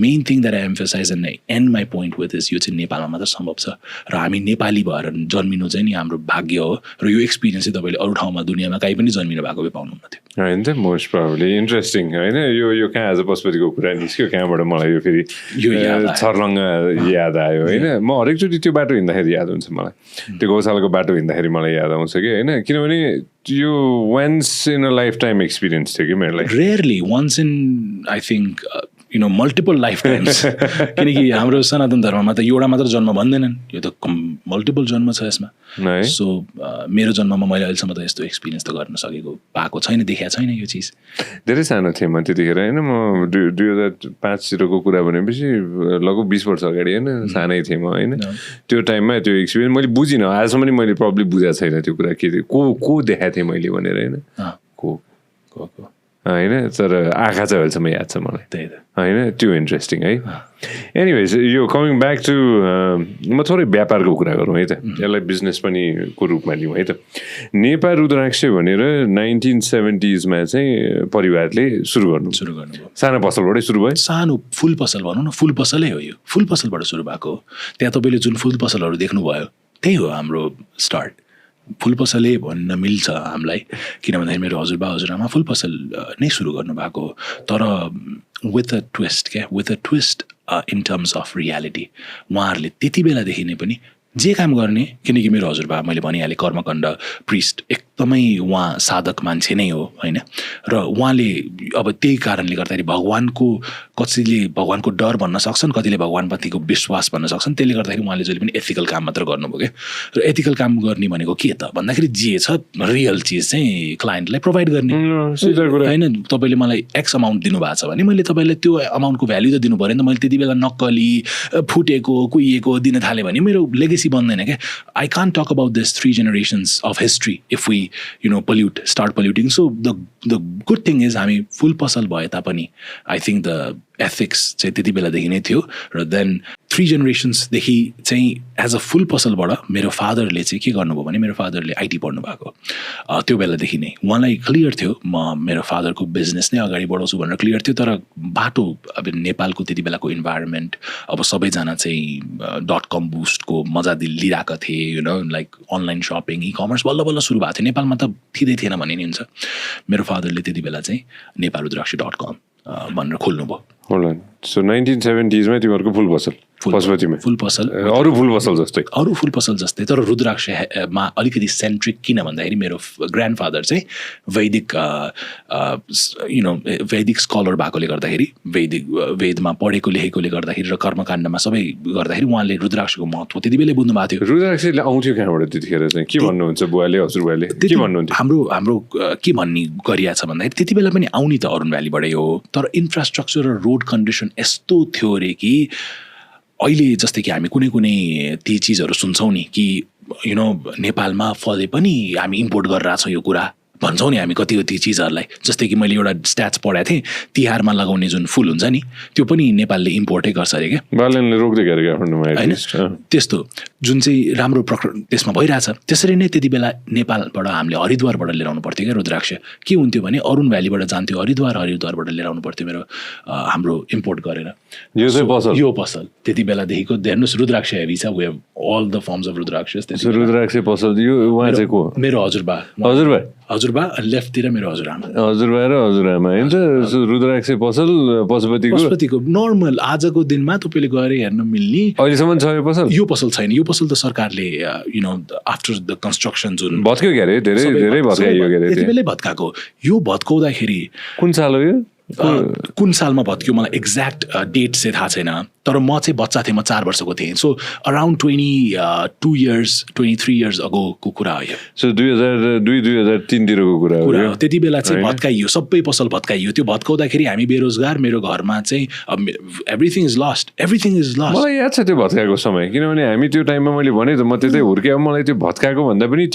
main thing that I emphasise and and my point with is यो चाहिँ नेपालमा मात्र सम्भव छ र हामी नेपाली भएर जन्मिनु चाहिँ नि हाम्रो भाग्य हो र यो एक्सपिरियन्स चाहिँ तपाईँले अरू ठाउँमा दुनियाँमा कहीँ पनि जन्मिनु भएको भए पाउनुहुन्न थियो
होइन त मोस्ट प्रब्लली इन्ट्रेस्टिङ होइन यो कहाँ आज पशुपतिको कुरा निस्क्यो कहाँबाट मलाई यो फेरि छर्लङ्ग याद आयो होइन म हरेकचोटि त्यो बाटो हिँड्दाखेरि याद हुन्छ मलाई त्यो गौशालाको बाटो हिँड्दाखेरि मलाई याद आउँछ कि होइन किनभने यो once in a lifetime experience थियो कि मेरो लागि
rarely once in I think multiple lifetimes किनकि हाम्रो सनातन धर्ममा त एउटा मात्र जन्म भन्दैनन् यो त मल्टिपल जन्म छ यसमा सो मेरो जन्ममा मैले अहिलेसम्म त यस्तो एक्सपिरियन्स त गर्न सकेको पाएको छैन देखाएको छैन यो चिज
धेरै सानो थिएँ म त्यतिखेर होइन म 2005 कुरा भनेपछि लगभग 20 वर्ष अगाडि होइन सानै थिएँ म होइन त्यो टाइममा त्यो एक्सपिरियन्स मैले बुझिनँ आजसम्म पनि मैले प्रब्लम बुझाएको छैन त्यो कुरा के को देखाएको थिएँ मैले भनेर होइन को होइन तर आँखा चाहिँ अहिलेसम्म याद छ मलाई
त्यही त
होइन त्यो इन्ट्रेस्टिङ है एनिवेज यो कमिङ ब्याक टु म थोरै व्यापारको कुरा गरौँ है त यसलाई बिजनेस पनि को रूपमा लिउँ है त नेपा रुद्राक्ष भनेर 1970s चाहिँ परिवारले सुरु गर्नुभयो सानो पसलबाटै सुरु भयो
सानो फुल पसल भनौँ न फुल पसलै हो यो फुल पसलबाट सुरु भएको हो त्यहाँ तपाईँले जुन फुल पसलहरू देख्नुभयो त्यही हो हाम्रो स्टार्ट फुल पसलै भन्न मिल्छ हामीलाई किन भन्दाखेरि मेरो हजुरबा हजुरआमा फुल पसल नै सुरु गर्नुभएको तर with a twist in terms of reality उहाँहरूले त्यति बेलादेखि नै पनि जे काम गर्ने किनकि मेरो हजुरबा मैले भनिहालेँ कर्मकाण्ड प्रिस्ट एकदमै उहाँ साधक मान्छे नै हो होइन र उहाँले अब त्यही कारणले गर्दाखेरि कसैले भगवानको डर भन्न सक्छन् कतिले भगवानप्रतिको विश्वास भन्न सक्छन् त्यसले गर्दाखेरि उहाँले जहिले पनि एथिकल काम मात्र गर्नुभयो क्या र एथिकल काम गर्ने भनेको के त भन्दाखेरि जे छ रियल चिज चाहिँ क्लाइन्टलाई प्रोभाइड गर्ने होइन तपाईँले मलाई एक्स अमाउन्ट दिनुभएको छ भने मैले तपाईँलाई त्यो अमाउन्टको भ्याल्यु त दिनु पऱ्यो नि त मैले त्यति बेला नक्कली फुटेको कुहिएको दिन थालेँ भने मेरो लेगेसी बन्दैन क्या I can't talk about this 3 generations of history if we start polluting so the good thing is हामी फुल पसल भए तापनि आई थिङ्क द एथिक्स चाहिँ त्यति बेलादेखि नै थियो र देन 3 generations चाहिँ एज अ फुल पसलबाट मेरो फादरले चाहिँ के गर्नुभयो भने मेरो फादरले आइटी पढ्नु भएको त्यो बेलादेखि नै उहाँलाई क्लियर थियो म मेरो फादरको बिजनेस नै अगाडि बढाउँछु भनेर क्लियर थियो तर बाटो अब नेपालको त्यति बेलाको इन्भाइरोमेन्ट अब सबैजना चाहिँ .com बुस्टको मजा लिइरहेका थिए like online shopping e commerce बल्ल बल्ल सुरु भएको थियो नेपालमा त थिँदै थिएन भन्ने नि हुन्छ मेरो फादरले त्यति बेला चाहिँ नेपा रुद्राक्ष .com भनेर खोल्नुभयो
सो 1970s मा तिमीहरूको फुल पसल पशुपतिमा
फुल पसल
अरू फुल पसल जस्तै तर रुद्राक्षमा अलिकति सेन्ट्रिक किन भन्दाखेरि मेरो ग्रान्डफादर चाहिँ वैदिक स्कलर भएकोले गर्दाखेरि वेदमा पढेको लेखेकोले गर्दाखेरि र कर्मकाण्डमा सबै गर्दाखेरि उहाँले रुद्राक्षको महत्त्व त्यति बेलै बुझ्नु भएको थियो रुद्राक्षले आउँथ्यो कहाँबाट त्यतिखेर चाहिँ के भन्नुहुन्छ बुवाले हजुरबाले के भन्नुहुन्थ्यो
हाम्रो के भन्ने गरिया छ भन्दाखेरि त्यति बेला पनि आउने त अरुण भ्यालीबाटै हो तर इन्फ्रास्ट्रक्चर र रोड कन्डिसन यस्तो थियो अरे कि अहिले जस्तै कि हामी कुनै ती चिजहरू सुन्छौँ नि कि नेपालमा फले पनि हामी इम्पोर्ट गरेर छौँ यो कुरा भन्छौँ नि हामी कति चिजहरूलाई जस्तै कि मैले एउटा स्ट्याट्स पढाएको थिएँ तिहारमा लगाउने जुन फुल हुन्छ नि त्यो पनि नेपालले इम्पोर्टै गर्छ अरे क्या होइन त्यस्तो जुन चाहिँ राम्रो त्यसमा भइरहेछ त्यसरी नै त्यति बेला नेपालबाट हामीले हरिद्वारबाट लिएर आउनु पर्थ्यो क्या रुद्राक्ष के हुन्थ्यो भने अरुण भ्यालीबाट जान्थ्यो हरिद्वारबाट लिएर आउनु पर्थ्यो मेरो हाम्रो इम्पोर्ट गरेर यो पसल त्यति बेलादेखिको हेर्नुहोस् रुद्राक्ष हेभी छ अल द फर्म्स अफ रुद्राक्ष
रुद्राक्ष पसल मेरो
हजुरबा हजुरबा अनि लेफ्टतिर मेरो हजुरआमा
हजुरबा र हजुरआमा होइन त रुद्राक्ष पसल पशुपतिको
नर्मल आजको दिनमा तपाईँले गएर हेर्न मिल्ने
अहिलेसम्म छ
यो पसल छैन यो पसल त सरकारले आफ्टर द कन्स्ट्रक्सन जुन
भत्क्यो के अरे धेरै भत्काइयो के अरे
त्यति बेलै भत्काएको यो भत्काउँदाखेरि
कुन साल हो यो
कुन सालमा भत्क्यो मलाई एक्ज्याक्ट डेट चाहिँ थाहा छैन तर म चाहिँ बच्चा थिएँ म 4 वर्षको थिएँ सो अराउन्ड 22 years 23 years अगोको कुरा हो यो
सो 2002-2003 तिरको कुरा हो
त्यति बेला चाहिँ भत्काइयो सबै पसल भत्काइयो त्यो भत्काउँदाखेरि हामी बेरोजगार मेरो घरमा चाहिँ एभ्रिथिङ इज लस्ट
मलाई याद छ त्यो भत्काएको समय किनभने हामी त्यो टाइममा मैले भने त म त्यतै हुर्के मलाई त्यो भत्काएको भन्दा पनि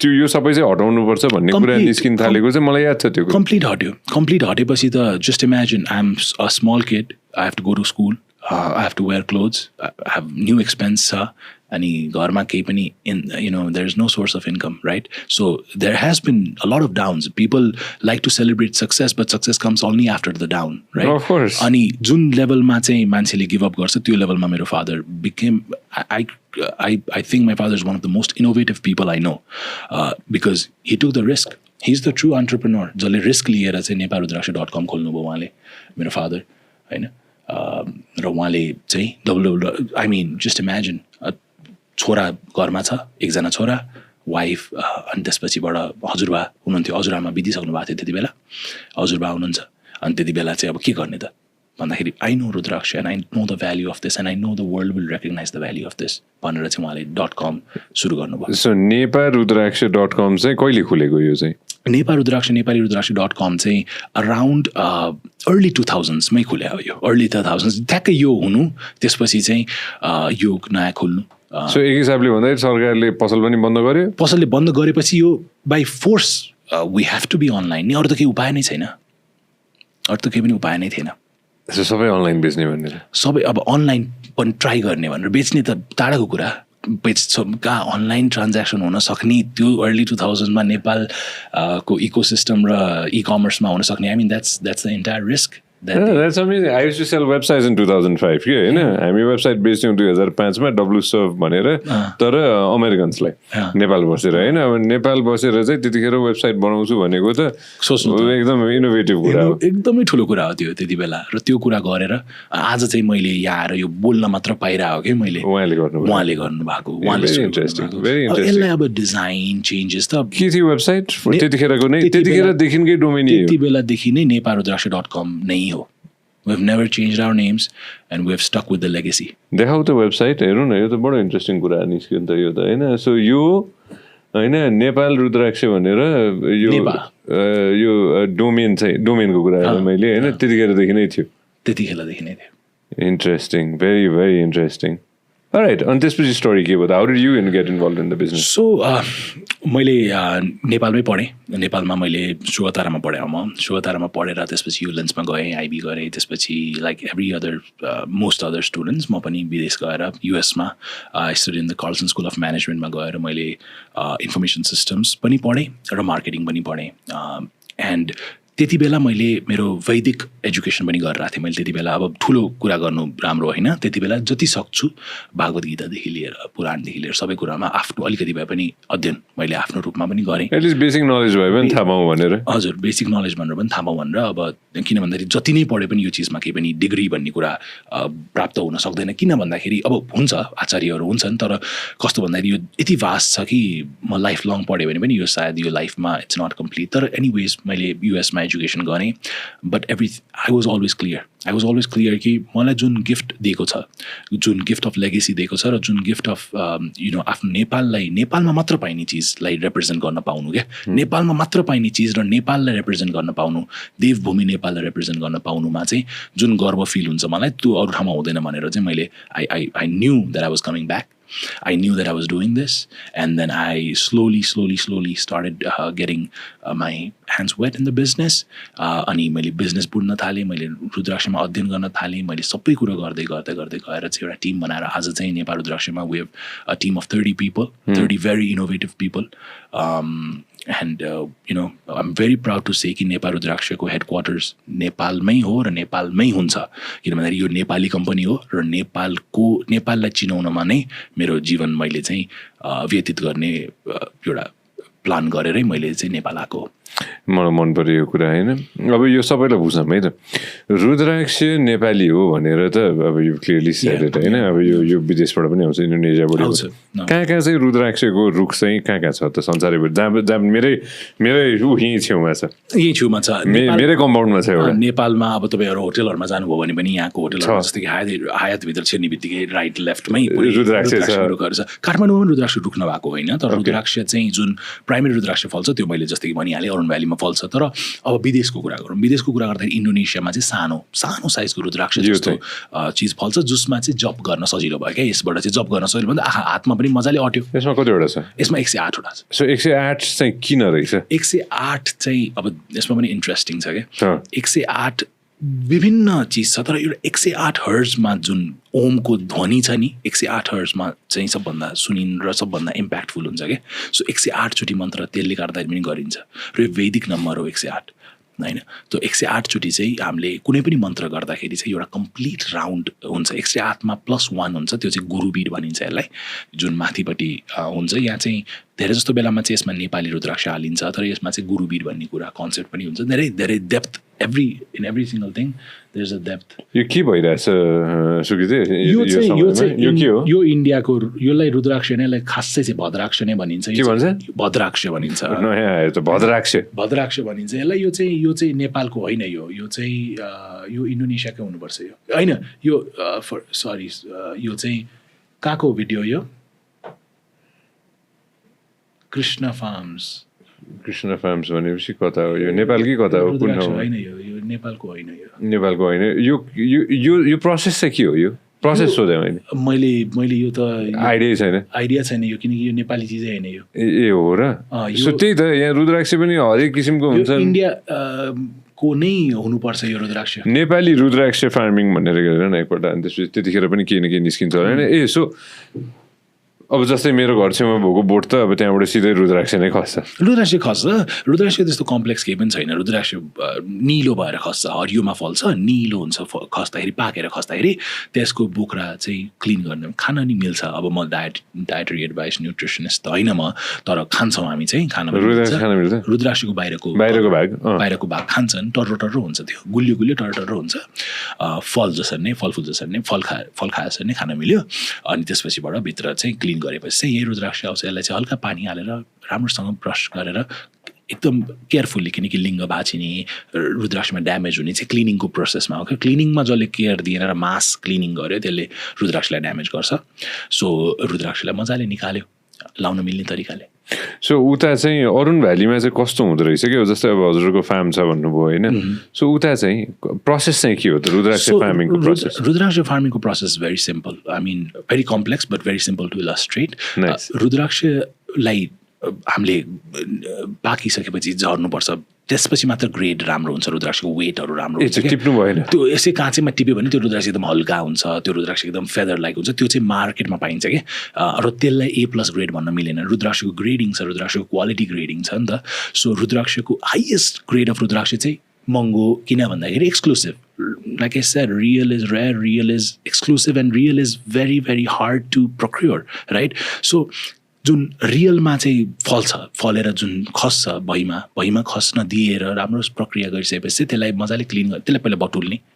त्यो यो सबै चाहिँ हटाउनुपर्छ भन्ने कुरा निस्किन थालेको चाहिँ मलाई याद छ त्यो
कम्प्लिट हटेपछि त just imagine I am a small kid I have to go to school I have to wear clothes I have new expense छ अनि घरमा केही पनि there is no source of income right so there has been a lot of downs people like to celebrate success but success comes only after the down right अनि जुन लेभलमा चाहिँ मान्छेले गिभ अप गर्छ त्यो लेभलमा मेरो father became I think my father is one of the most innovative people I know because he took the risk. He's the true entrepreneur. जसले रिस्क लिएर चाहिँ नेपाल रुद्राक्ष.com खोल्नुभयो उहाँले मेरो फादर होइन र उहाँले चाहिँ I mean just imagine छोरा घरमा छ एकजना छोरा वाइफ अनि त्यसपछिबाट हजुरबा हुनुहुन्थ्यो हजुरआमा बितिसक्नु भएको थियो त्यति बेला हजुरबा हुनुहुन्छ अनि त्यति बेला चाहिँ अब के गर्ने त भन्दाखेरि I know rudraksha and I know the value of this and I know the world will recognise the value of this भनेर चाहिँ उहाँले .com सुरु गर्नुभयो
सो नेपाल रुद्राक्ष.com चाहिँ कहिले खुलेको यो चाहिँ
नेपाल रुद्राक्ष नेपाली रुद्राक्ष.com चाहिँ अराउन्ड अर्ली 2000s मै खुले हो यो अर्ली 2000s ठ्याक्कै यो हुनु त्यसपछि चाहिँ यो नयाँ खोल्नु
सो एक हिसाबले भन्दाखेरि सरकारले पसल पनि बन्द गर्यो
पसलले बन्द गरेपछि यो by force we have to be online नि अरू त केही उपाय नै छैन अरू त केही पनि उपाय नै थिएन
सबै अनलाइन बेच्ने भनेर
सबै अब अनलाइन पनि ट्राई गर्ने भनेर बेच्ने त टाढाको कुरा कहाँ अनलाइन ट्रान्ज्याक्सन हुन सक्ने त्यो अर्ली 2000s मा नेपाल को इकोसिस्टम र इकमर्समा हुन सक्ने I mean that's the entire risk
That's amazing. I used to sell websites in 2005 के होइन हामी वेबसाइट बेच्थ्यौँ 2005 मा WServe भनेर तर अमेरिकन्सलाई नेपाल बसेर होइन अब नेपाल बसेर चाहिँ त्यतिखेर वेबसाइट बनाउँछु भनेको त एकदम इनोभेटिभ कुरा हो
एकदमै ठुलो कुरा हो त्यो त्यति बेला र त्यो कुरा गरेर आज चाहिँ मैले यहाँ आएर यो बोल्न मात्र पाइरहेको कि मैले उहाँले गर्नुभएको यसलाई अब डिजाइन चेन्जेस त
के थियो वेबसाइट त्यतिखेरको नै त्यतिखेरदेखिकै डोमेन
त्यति बेलादेखि नै नेपाल रुद्राक्ष.com नै हो We've never changed our names and we've stuck with the legacy.
देखाउ त वेबसाइट हेर्नु न यो त बडो इन्ट्रेस्टिङ कुरा निस्क्यो नि त यो त होइन सो यो होइन नेपाल रुद्राक्ष भनेर यो डोमेन चाहिँ डोमेनको कुरा मैले होइन त्यतिखेरदेखि नै थियो interesting very very interesting Alright, अनि त्यसपछि स्टोरी के भयो how did you get involve in the business
so मैले नेपालमै पढेँ नेपालमा मैले शुभतारामा पढेँ म शुभतारामा पढेर त्यसपछि युलेन्समा गएँ आइबी गरेँ त्यसपछि like every other most other students म पनि विदेश गएर युएसमा study in the Carlson school of म्यानेजमेन्टमा गएर मैले इन्फर्मेसन सिस्टम्स पनि पढेँ र मार्केटिङ पनि पढेँ एन्ड त्यति बेला मैले मेरो वैदिक एजुकेसन पनि गरिरहेको थिएँ मैले त्यति बेला अब ठुलो कुरा गर्नु राम्रो होइन त्यति बेला जति सक्छु भागवत गीतादेखि लिएर पुराणदेखि लिएर सबै कुरामा आफ्नो अलिकति भए पनि अध्ययन मैले आफ्नो रूपमा पनि गरेँ
एटलिस्ट बेसिक नलेज भए पनि थाहा पाऊँ भनेर
हजुर बेसिक नलेज भनेर पनि थाहा पाऊँ भनेर अब किन भन्दाखेरि जति नै पढे पनि यो चिजमा केही पनि डिग्री भन्ने कुरा प्राप्त हुन सक्दैन किन भन्दाखेरि अब हुन्छ आचार्यहरू हुन्छन् तर कस्तो भन्दाखेरि यो यति भास्ट छ कि म लाइफ लङ पढेँ भने पनि यो सायद यो लाइफमा इट्स नट कम्प्लिट तर एनिवेज मैले युएसमा एजुकेसन गरेँ but I was always clear कि मलाई जुन गिफ्ट दिएको छ जुन गिफ्ट अफ लेगेसी दिएको छ र जुन गिफ्ट अफ आफ्नो नेपाललाई नेपालमा मात्र पाइने चिजलाई रिप्रेजेन्ट गर्न पाउनु क्या नेपालमा मात्र पाइने चिज र नेपाललाई रिप्रेजेन्ट गर्न पाउनु देवभूमि नेपाललाई रिप्रेजेन्ट गर्न पाउनुमा चाहिँ जुन गर्व फिल हुन्छ मलाई त्यो अरू ठाउँमा हुँदैन भनेर चाहिँ मैले I knew that I was coming back I knew that I was doing this and then I slowly started getting my hands wet in the business अनि मैले बिजनेस बुढ्न थालेँ मैले रुद्राक्षमा अध्ययन गर्न थालेँ मैले सबै कुरा गर्दै गएर चाहिँ एउटा टिम बनाएर आज चाहिँ Nepal रुद्राक्षमा we have a team of 30 people 30 very innovative people and I'm very proud to say कि नेपाल रुद्राक्षको हेडक्वार्टर्स नेपालमै हो र नेपालमै हुन्छ किनभने यो नेपाली कम्पनी हो र नेपाललाई चिनाउनमा नै मेरो जीवन मैले चाहिँ व्यतीत गर्ने एउटा प्लान गरेरै मैले चाहिँ नेपाल आएको हो।
मलाई मन पर्यो यो कुरा होइन। अब यो सबैलाई बुझौँ है त, रुद्राक्ष नेपाली हो भनेर त अब यो क्लियरली सेड इट होइन। अब यो विदेशबाट पनि आउँछ, इन्डोनेसियाबाट आउँछ। कहाँ कहाँ चाहिँ रुद्राक्षको रुख चाहिँ कहाँ कहाँ छ त संसारैभरि? जहाँ मेरै ऊ यहीँ छेउमा छ,
यहीँ छेउमा छ,
मेरै कम्पाउन्डमा छ एउटा।
नेपालमा अब तपाईँहरू होटलहरूमा जानुभयो भने पनि यहाँको होटलहरू जस्तै कि हायतभित्र छिर्ने बित्तिकै राइट लेफ्टमै
रुद्राक्ष
रुखहरू छ। काठमाडौँमा पनि रुद्राक्ष रुख नभएको होइन, तर रुद्राक्ष चाहिँ जुन प्राइमेरी रुद्राक्ष फल्छ त्यो मैले जस्तै कि भनिहालेँ अरुण भ्यालीमा फल्छ। तर अब विदेशको कुरा गरौँ, विदेशको कुरा गर्दाखेरि इन्डोनेसियामा चाहिँ सानो साइजको रुद्राक्ष जस्तो चिज फल्छ, जसमा चाहिँ जप गर्न सजिलो भयो क्या। यसबाट चाहिँ जप गर्न सजिलो भन्दा हातमा पनि मजाले अट्यो।
यसमा कतिवटा छ?
यसमा 108 वटा छ।
सो 108 चाहिँ किन रहेछ?
108 चाहिँ अब यसमा पनि इन्ट्रेस्टिङ छ क्या। 108 विभिन्न चिज छ, तर एउटा 108 हर्जमा जुन ओमको ध्वनि छ नि, 108 हर्जमा चाहिँ सबभन्दा सुनिन र सबभन्दा इम्प्याक्टफुल हुन्छ क्या। सो 108 चोटि मन्त्र त्यसले गर्दाखेरि पनि गरिन्छ र यो वैदिक नम्बर हो 108 होइन। त्यो 108 चोटि चाहिँ हामीले कुनै पनि मन्त्र गर्दाखेरि चाहिँ एउटा कम्प्लिट राउन्ड हुन्छ। 108मा +1 हुन्छ, त्यो चाहिँ गुरुबीर भनिन्छ यसलाई, जुन माथिपट्टि हुन्छ। यहाँ चाहिँ धेरै जस्तो बेलामा चाहिँ यसमा नेपाली रुद्राक्ष हालिन्छ, तर यसमा चाहिँ गुरुबीर भन्ने कुरा कन्सेप्ट पनि हुन्छ। धेरै धेरै depth in every single thing there is a depth.
यो के भइरहेछ सुकृति?
यो इन्डियाको यसलाई रुद्राक्ष नै, यसलाई खासै चाहिँ भद्राक्ष नै भनिन्छ।
के भन्छ?
भद्राक्ष भनिन्छ।
नयाँ आयो त भद्राक्ष
भनिन्छ यसलाई। यो चाहिँ नेपालको होइन, यो चाहिँ यो इन्डोनेसियाकै हुनुपर्छ। यो होइन, यो सरी, यो चाहिँ कहाँको भिडियो? यो कृष्ण फार्म्स भनेपछि कता हो? यो नेपाल कि कता हो? कुन ठाउँ? होइन, यो नेपालको होइन। नेपालको होइन। यो प्रोसेस चाहिँ के हो? यो प्रोसेस सोधेँ मैले यो त आइडिया छैन यो, किनकि यो नेपाली चिजै होइन यो। ए हो र? सो त्यही त, यहाँ रुद्राक्ष पनि हरेक किसिमको हुन्छ। इन्डिया को नै हुनुपर्छ यो रुद्राक्ष। नेपाली
रुद्राक्ष फार्मिङ भनेर गरेर न एकपल्ट, अनि त्यसपछि त्यतिखेर पनि केही न केही निस्किन्छ होइन। सो अब जस्तै मेरो घर छेउमा भएको बोट त अब त्यहाँबाट सिधै रुद्राक्ष नै खस्छ। रुद्राक्ष त्यस्तो कम्प्लेक्स केही पनि छैन। रुद्राक्ष निलो भएर खस्छ, हरियोमा फल्छ, निलो हुन्छ खस्दाखेरि, पाकेर खस्दाखेरि। त्यसको बोक्रा चाहिँ क्लिन गर्ने खान नि मिल्छ। अब म डायटरी एडभाइस न्युट्रिसनिस्ट त होइन म, तर खान्छौँ हामी चाहिँ खाना मिल्छ। रुद्राक्षको बाहिरको भाग खान्छन्, टर्रो हुन्छ, त्यो गुलियो टर्रो हुन्छ। फल जसरी नै, फलफुल जसरी नै, फल खाए जसरी नै खान मिल्यो। अनि त्यसपछिबाट भित्र चाहिँ क्लिन गरेपछि चाहिँ यही रुद्राक्ष आउँछ। यसलाई चाहिँ हल्का पानी हालेर राम्रोसँग ब्रस गरेर एकदम केयरफुल्ली, किनकि लिङ्ग भाँचिने, रुद्राक्षमा ड्यामेज हुने चाहिँ क्लिनिङको प्रोसेसमा हो क्या। क्लिनिङमा जसले केयर दिएर मास क्लिनिङ गर्यो त्यसले रुद्राक्षलाई ड्यामेज गर्छ। सो रुद्राक्षलाई मजाले निकाल्यो लाउन मिल्ने तरिकाले। सो उता चाहिँ अरुण भ्यालीमा चाहिँ कस्तो हुँदो रहेछ कि? जस्तै अब हजुरको फार्म छ भन्नुभयो होइन, सो उता चाहिँ प्रोसेस चाहिँ के हो त रुद्राक्ष फार्मिङको प्रोसेस?
रुद्राक्ष फार्मिङको process very simple, I mean very complex but very simple to illustrate. रुद्राक्षलाई हामीले पाकिसकेपछि झर्नुपर्छ, त्यसपछि मात्र ग्रेड राम्रो हुन्छ, रुद्राक्षको वेटहरू राम्रो हुन्छ।
टिप्नु भएन
त्यो यसै काँचैमा टिप्यो भने त्यो रुद्राक्ष एकदम हल्का हुन्छ, त्यो रुद्राक्ष एकदम फेदर लाइक हुन्छ। त्यो चाहिँ मार्केटमा पाइन्छ क्या, र त्यसलाई A+ ग्रेड भन्न मिलेन। रुद्राक्षको ग्रेडिङ छ, रुद्राक्षको क्वालिटी ग्रेडिङ छ नि त। सो रुद्राक्षको हाइएस्ट ग्रेड अफ रुद्राक्ष चाहिँ महँगो, किन भन्दाखेरि exclusive. Like I said, real is rare, real is exclusive, and real is very very hard to procure, right? So जुन रियलमा चाहिँ फलेर जुन खस्छ भुइँमा खस्न दिएर राम्रो प्रक्रिया गरिसकेपछि त्यसलाई मजाले क्लिन गर्ने, त्यसलाई पहिला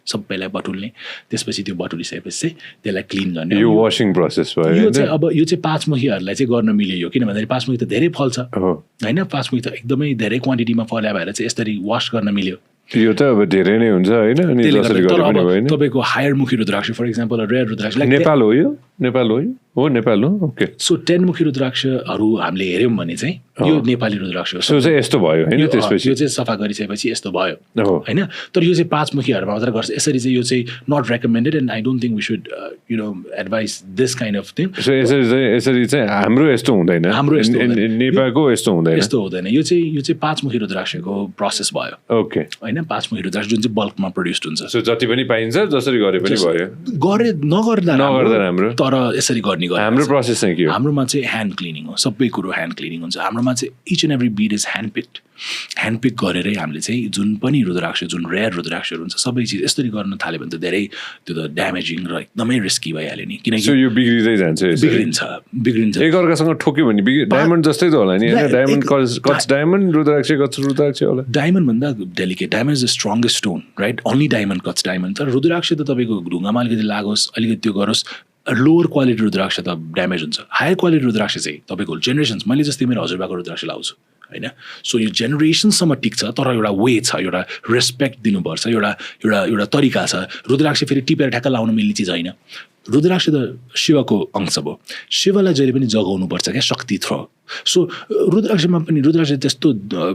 सबैलाई बटुल्ने, त्यसपछि त्यो बटुलिसकेपछि चाहिँ त्यसलाई क्लिन गर्ने।
यो वाशिङ प्रोसेस भयो।
यो चाहिँ अब यो चाहिँ पाँचमुखीहरूलाई चाहिँ गर्न मिल्यो, किन भन्दाखेरि पाँचमुखी त धेरै फल्छ होइन, पाँचमुखी त एकदमै धेरै क्वान्टिटीमा फल्या भएर चाहिँ यसरी वास गर्न मिल्यो।
यो त अब धेरै नै हुन्छ होइन, अनि जसरी गरे पनि होइन।
तपाईँको हायर मुखी रुद्राक्ष फर इक्जाम्पल, रेयर रुद्राक्ष
नेपाल हो, यो नेपाल हो। ओके,
सो 10 मुखी रुद्राक्षहरू हामीले हेऱ्यौँ भने चाहिँ यो नेपाली रुद्राक्ष हो।
सो चाहिँ यस्तो भयो होइन, त्यसपछि
यो चाहिँ सफा गरिसकेपछि यस्तो भयो होइन। तर यो चाहिँ 5 मुखीहरूमा मात्र गर्छ। यसरी चाहिँ यो चाहिँ not recommended, and I don't think we should advice this kind of thing.
So यसरी चाहिँ हाम्रो यस्तो हुँदैन, नेपालको यस्तो हुँदैन।
यो चाहिँ 5 मुखी रुद्राक्षको प्रोसेस भयो।
ओके
होइन, 5 मुखी रुद्राक्ष जुन चाहिँ बल्कमा प्रड्युस्ड हुन्छ।
सो जति पनि पाइन्छ, जसरी गरे पनि भयो,
नगर्दा राम्रो, तर तर यसरी गर्ने
हाम्रो प्रोसेस चाहिँ के हो
हाम्रोमा चाहिँ ह्यान्ड क्लिनिङ हो सबै कुरो ह्यान्ड क्लिनिङ हुन्छ हाम्रोमा चाहिँ each and every bead is hand pick गरेरै हामीले चाहिँ जुन पनि रुद्राक्ष जुन रेयर रुद्राक्षहरू हुन्छ सबै चिज यसरी गर्न थाल्यो भने त धेरै त्यो त ड्यामेजिङ र एकदमै रिस्की भइहाल्यो नि किनकि
यो बिग्रिँदै जान्छ
बिग्रिन्छ
एकअर्कासँग ठोक्यो भने डायमन्ड जस्तै त होला नि होइन डायमन्ड कट्स डायमन्ड रुद्राक्ष कट्स रुद्राक्ष होला
डायमन्ड भन्दा delicate diamond is the strongest stone right only diamond cuts diamond तर रुद्राक्ष त तपाईँको ढुङ्गामा अलिकति लागोस् अलिकति त्यो गरोस् लोवर क्वालिटी रुद्राक्ष त ड्यामेज हुन्छ हायर क्वालिटी रुद्राक्ष चाहिँ तपाईँको जेनेरेसन्स मैले जस्तै मेरो हजुरबाको रुद्राक्ष लाउँछु होइन सो यो जेनेरेसनसम्म टिक्छ तर एउटा वे छ एउटा रेस्पेक्ट दिनुपर्छ एउटा तरिका छ रुद्राक्ष फेरि टिपेर ठ्याक्क लाउनु मिल्ने चिज होइन रुद्राक्ष त शिवको अंश भयो शिवलाई जहिले पनि जगाउनुपर्छ क्या शक्ति थ्रो सो रुद्राक्षमा पनि रुद्राक्ष त्यस्तो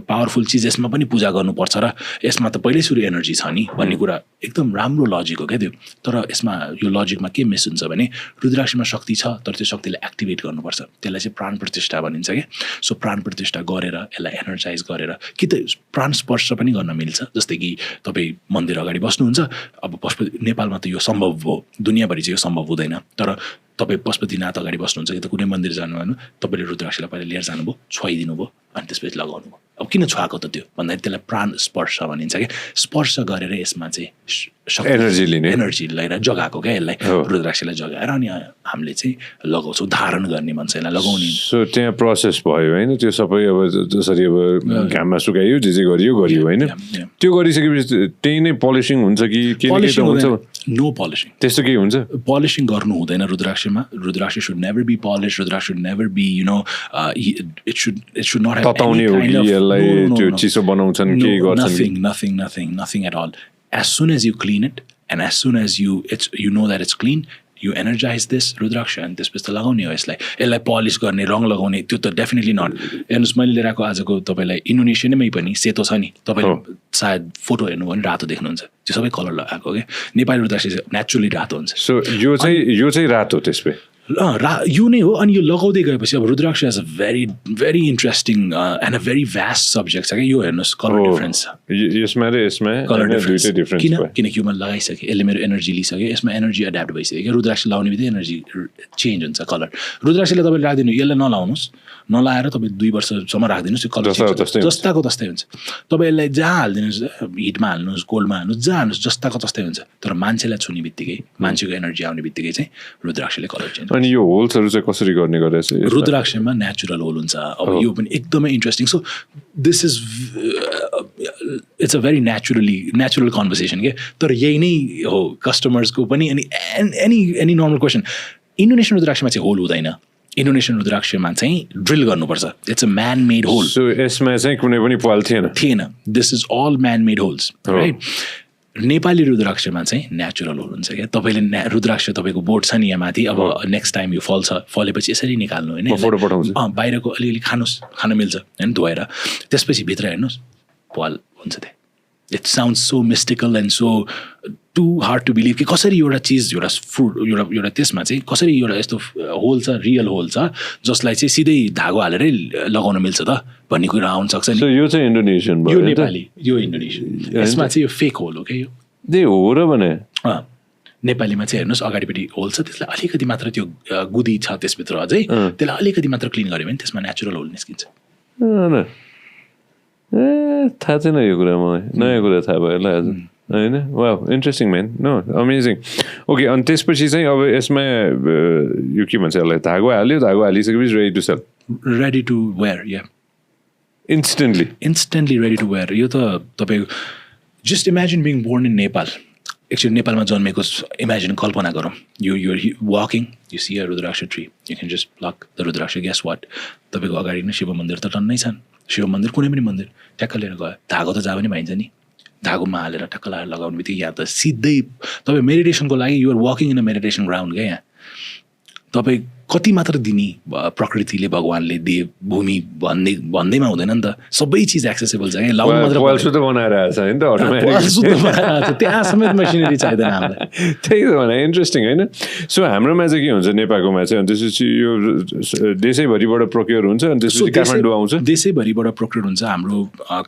पावरफुल चिज यसमा पनि पूजा गर्नुपर्छ र यसमा त पहिल्यै सुरु एनर्जी छ नि भन्ने कुरा एकदम राम्रो लजिक हो क्या त्यो तर यसमा यो लजिकमा के मिस हुन्छ भने रुद्राक्षमा शक्ति छ तर त्यो शक्तिलाई एक्टिभेट गर्नुपर्छ त्यसलाई चाहिँ प्राण प्रतिष्ठा भनिन्छ क्या सो प्राण प्रतिष्ठा गरेर यसलाई एनर्जाइज गरेर कि त प्राण स्पर्श पनि गर्न मिल्छ जस्तै कि तपाईँ मन्दिर अगाडि बस्नुहुन्छ अब नेपालमा त यो सम्भव हो दुनियाँभरि चाहिँ यो सम्भव हुँदैन तर तपाईँ पशुपतिनाथ अगाडि बस्नुहुन्छ कि त कुनै मन्दिर जानुभयो तपाईँले रुद्राक्षलाई पहिला लिएर जानुभयो छोइदिनु भयो अनि त्यसपछि लगाउनु भयो अब किन छोएको त त्यो भन्दाखेरि त्यसलाई प्राण स्पर्श भनिन्छ क्या स्पर्श गरेर यसमा चाहिँ
एनर्जी
लिएर जगाएको क्या यसलाई रुद्राक्षलाई जगाएर अनि हामीले चाहिँ लगाउँछौँ धारण गर्ने भन्छ यसलाई लगाउने
सो त्यहाँ प्रोसेस भयो होइन त्यो सबै अब जसरी अब घाममा सुकाइयो जे गरियो होइन त्यो गरिसकेपछि त्यही नै पलिसिङ हुन्छ कि के हुन्छ
नो पलिसिङ
त्यस्तो केही हुन्छ
पलिसिङ गर्नु हुँदैन रुद्राक्षमा rudraksha should never be polish rudraksha should never be it should not have
तताउने हो कि यसलाई त्यो चिसो बनाउँछन् के गर्छन्
nothing at all as soon as you clean it and as soon as you know that it's clean you energize this रुद्राक्ष अनि त्यसपछि त लगाउने हो यसलाई पलिस गर्ने रङ लगाउने त्यो त डेफिनेटली नट हेर्नुहोस् मैले लिएर आएको आजको तपाईँलाई इन्डोनेसियामै पनि सेतो छ नि तपाईँले सायद फोटो हेर्नु भने रातो देख्नुहुन्छ त्यो सबै कलर लगाएको क्या नेपाली रुद्राक्ष नेचुरली रातो हुन्छ
सो यो चाहिँ रातो त्यसपछि
यो नै हो अनि यो लगाउँदै गएपछि अब rudraksha as a very very interesting and a very vast subject छ क्या यो हेर्नुहोस् कलर डिफ्रेन्स छ
यसमा
कलर डिफ्रेन्स किनकि यो मैले लगाइसकेँ यसले मेरो एनर्जी लिइसक्यो यसमा एनर्जी एड्याप्ट भइसक्यो क्या रुद्राक्ष लाउने बित्तिकै एनर्जी चेन्ज हुन्छ कलर रुद्राक्षले तपाईँले राखिदिनु यसलाई नलाउनुहोस् नलाएर तपाईँ 2 वर्षसम्म राखिदिनुहोस् यो कलर जस्ताको तस्तै हुन्छ तपाईँ यसलाई जहाँ हालिदिनुहोस् हिटमा हाल्नुहोस् कोल्डमा हाल्नुहोस् जहाँ हाल्नुहोस् जस्ताको तस्तै हुन्छ तर मान्छेलाई छुने बित्तिकै मान्छेको एनर्जी आउने बित्तिकै चाहिँ रुद्राक्षले कलर चेन्ज
अनि यो होल्सहरू चाहिँ कसरी गर्ने गरेछ
रुद्राक्षमा नेचुरल होल हुन्छ अब यो पनि एकदमै interesting so this is it's a very natural conversation के तर यही नै हो कस्टमर्सको पनि अनि एनी नर्मल क्वेसन इन्डोनेसियन रुद्राक्षमा चाहिँ होल हुँदैन इन्डोनेसियन रुद्राक्षमा चाहिँ ड्रिल गर्नुपर्छ it's a man made hole
so यसमा चाहिँ कुनै पनि पाल थिएन
this is all man made holes right Nepali रुद्राक्षमा चाहिँ नेचुरल होल हुन्छ क्या तपाईँले रुद्राक्ष तपाईँको बोर्ड छ नि यहाँ माथि अब नेक्स्ट टाइम यो फलेपछि यसरी निकाल्नु होइन बाहिरको अलिअलि खान मिल्छ होइन धोएर त्यसपछि भित्र हेर्नुहोस् पाल हुन्छ त्यहाँ it sound so mystical and so too hard to believe कि कसरी एउटा चिज एउटा फ्रुट एउटा त्यसमा चाहिँ कसरी एउटा यस्तो होल छ रियल होल छ जसलाई चाहिँ सिधै धागो हालेरै लगाउन मिल्छ त भन्ने कुरा आउन सक्छ नि
यो चाहिँ इन्डोनेसियन
यो नेपाली यो इन्डोनेसियन यसमा चाहिँ यो फेक होल हो क्या यो
हो र भने
नेपालीमा चाहिँ हेर्नुहोस् अगाडिपट्टि होल छ त्यसलाई अलिकति मात्र त्यो गुदी छ त्यसभित्र अझै त्यसलाई अलिकति मात्र क्लिन गऱ्यो भने त्यसमा नेचुरल होल निस्किन्छ
थाहा छैन यो कुरा मलाई नयाँ कुरा थाहा भयो ल आज होइन वा interesting man no amazing okay अनि त्यसपछि चाहिँ अब यसमा यो के भन्छ यसलाई धागो हालिसकेपछि
रेडी टु वेयर या इन्स्टेन्टली रेडी टु वेयर यो त तपाईँको just imagine being born in Nepal actually नेपालमा जन्मेको इमेजिन कल्पना गरौँ you're walking you see a rudraksha tree you can just pluck the rudraksha guess what तपाईँको अगाडि नै शिव मन्दिर त टन्नै छन् शिव मन्दिर कुनै पनि मन्दिर ट्याक्क लिएर गयो धागो त जहाँ पनि पाइन्छ नि धागोमा हालेर टक्क लगाएर लगाउने बित्तिकै या त सिधै तपाईँ मेडिटेसनको लागि you're walking in a meditation ground क्या यहाँ तपाईँ कति मात्र दिने प्रकृतिले भगवान्ले दिए भूमि भन्दैमा हुँदैन नि त सबै चिज एक्सेसेबल छ क्या लाउनु मात्र
बनाएर
त्यहाँ समेत मेसिनरी चाहिँदैन हामीलाई
त्यही त भने इन्ट्रेस्टिङ होइन सो हाम्रोमा चाहिँ के हुन्छ नेपालकोमा चाहिँ अनि त्यसपछि यो देशैभरिबाट प्रोक्योर हुन्छ अनि त्यसपछि काठमाडौँ आउँछ
देशैभरिबाट प्रोक्योर हुन्छ हाम्रो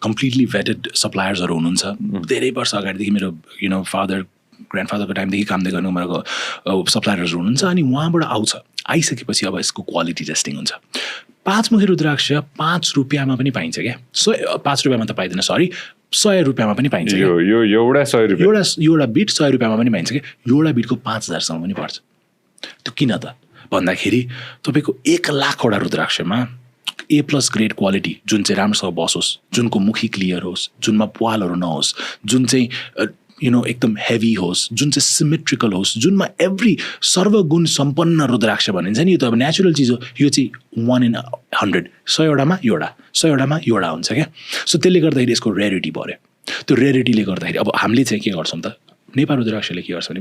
कम्प्लिटली भेटेड सप्लायर्सहरू हुनुहुन्छ धेरै वर्ष अगाडिदेखि मेरो फादर ग्रान्डफादरको टाइमदेखि कामले गर्ने उमेरको सप्लायर्सहरू हुनुहुन्छ अनि उहाँबाट आइसकेपछि अब यसको क्वालिटी टेस्टिङ हुन्छ 5 मुखी रुद्राक्ष 5 रुपियाँमा पनि पाइन्छ क्या 5 रुपियाँमा त पाइँदैन सरी 100 रुपियाँमा पनि पाइन्छ
यो एउटा 100 रुपियाँ
एउटा बिट 100 रुपियाँमा पनि पाइन्छ क्या एउटा बिटको 5000सम्म पनि पर्छ त्यो किन त भन्दाखेरि तपाईँको 1 लाखवटा रुद्राक्षमा A+ ग्रेड क्वालिटी जुन चाहिँ राम्रोसँग बसोस् जुनको मुखी क्लियर होस् जुनमा प्वालहरू नहोस् जुन चाहिँ एकदम हेभी होस् जुन चाहिँ सिमेट्रिकल होस् जुनमा एभ्री सर्वगुण सम्पन्न रुद्राक्ष भनिन्छ नि यो त अब नेचुरल चिज हो यो चाहिँ 1 in 100 100वटामा एउटा 100वटामा एउटा हुन्छ क्या सो त्यसले गर्दाखेरि यसको रेरिटी बढ्यो त्यो रेरिटीले गर्दाखेरि अब हामीले चाहिँ के गर्छौँ त नेपाल रुद्राक्षले के गर्छ भने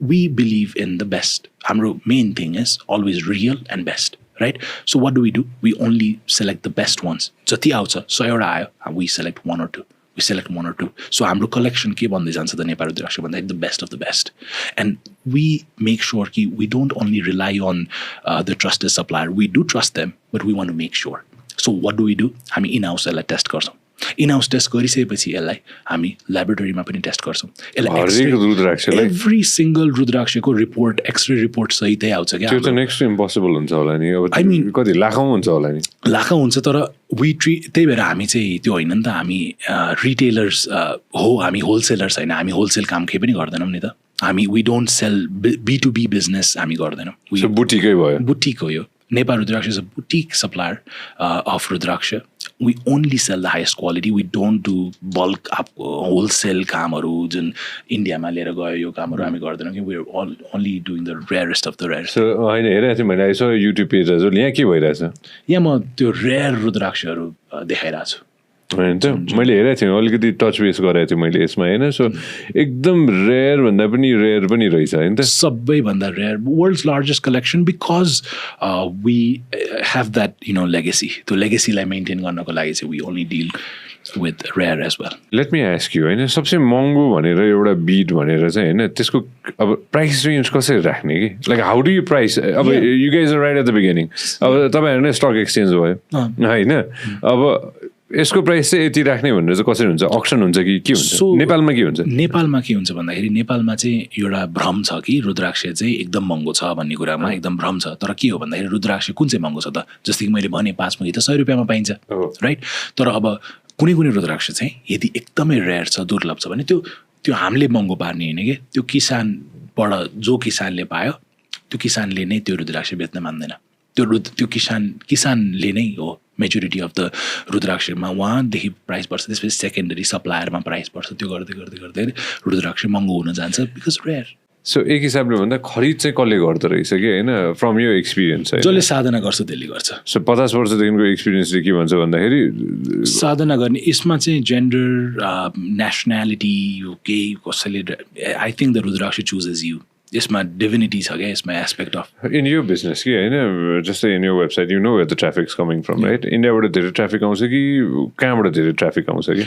we believe in the best हाम्रो main thing is always real and best right so what do we only select the best ones जति आउँछ 100वटा आयो we select 1 or 2 we select 1 or 2 so हाम्रो collection के भन्दै जान्छ त नेपाल रुद्राक्ष भन्दाखेरि the best of the best and we make sure कि we don't only rely on the trusted supplier we do trust them but we want to make sure so what do हामी in-house यसलाई test गर्छौँ in-house test गरिसकेपछि यसलाई हामी ल्याबोरेटरीमा पनि test गर्छौँ यसलाई एभ्री सिङ्गल रुद्राक्षको रिपोर्ट एक्सरे रिपोर्ट सहितै आउँछ क्या
त्यो त नेक्स्ट इम्पोसिबल हुन्छ होला नि अब आई मिन कति लाखौँ हुन्छ होला नि
लाखौँ हुन्छ तर त्यही भएर हामी चाहिँ त्यो होइन नि त हामी रिटेलर्स हो हामी होलसेलर्स होइन हामी होलसेल काम केही पनि गर्दैनौँ नि त हामी we don't sale B2B business हामी गर्दैनौँ
बुटिकै भयो
बुटिक हो यो Nepa Rudraksha is a boutique supplier of Rudraksha. We only sell the highest quality. We don't do bulk up wholesale कामहरू जुन इन्डियामा लिएर गयो यो कामहरू हामी गर्दैनौँ कि we're only doing the rarest of the rarest.
So होइन हेरेको थिएँ मैले यसो युट्युब पेजहरू यहाँ के भइरहेछ
यहाँ म त्यो रेयर रुद्राक्षहरू देखाइरहेको छु
होइन त मैले हेरेको थिएँ अलिकति टच बेस गरेको थिएँ मैले यसमा होइन सो एकदम रेयर भन्दा पनि रेयर पनि रहेछ होइन त
सबैभन्दा rare world's largest collection because we have that legacy त्यो लेगेसीलाई मेन्टेन गर्नको लागि चाहिँ we only deal with rare as well
let me ask you होइन सबसे महँगो भनेर एउटा बिड भनेर चाहिँ होइन त्यसको अब प्राइस रेन्ज कसरी राख्ने कि like how do you price अब you guys right at the beginning अब तपाईँहरू नै स्टक एक्सचेन्ज भयो होइन अब यसको प्राइस चाहिँ यति राख्ने भनेर चाहिँ कसरी हुन्छ अक्सन हुन्छ कि के हुन्छ नेपालमा के हुन्छ
नेपालमा के हुन्छ भन्दाखेरि नेपालमा चाहिँ एउटा भ्रम छ कि रुद्राक्ष चाहिँ एकदम महँगो छ भन्ने कुरामा एकदम भ्रम छ तर के हो भन्दाखेरि रुद्राक्ष कुन चाहिँ महँगो छ त जस्तै कि मैले भने 5 मुखी त 100 रुपियाँमा पाइन्छ राइट तर अब कुनै रुद्राक्ष चाहिँ यदि एकदमै रेयर छ दुर्लभ छ भने त्यो हामीले महँगो पार्ने होइन कि त्यो किसानबाट जो किसानले पायो त्यो किसानले नै त्यो रुद्राक्ष बेच्न मान्दैन त्यो किसानले नै हो मेजोरिटी अफ द रुद्राक्षमा उहाँदेखि प्राइस बढ्छ त्यसपछि सेकेन्डरी सप्लायरमा प्राइस बढ्छ त्यो गर्दै गर्दै गर्दै रुद्राक्ष महँगो हुन जान्छ बिकज रेयर
सो एक हिसाबले भन्दा खरिद चाहिँ कसले गर्दो रहेछ कि होइन फ्रम यो एक्सपिरियन्स
जसले साधना गर्छ त्यसले गर्छ
सो 50 वर्षदेखिको एक्सपिरियन्सले के भन्छ भन्दाखेरि
साधना गर्ने यसमा चाहिँ जेन्डर नेसनालिटी केही कसैले I think the rudraksha chooses you यसमा डिभिनिटी छ क्या यसमा एस्पेक्ट अफ
इन यो बिजनेस कि होइन जस्तै इन यो website you know where the traffic is coming from right इन्डियाबाट धेरै ट्राफिक आउँछ कि कहाँबाट धेरै ट्राफिक आउँछ कि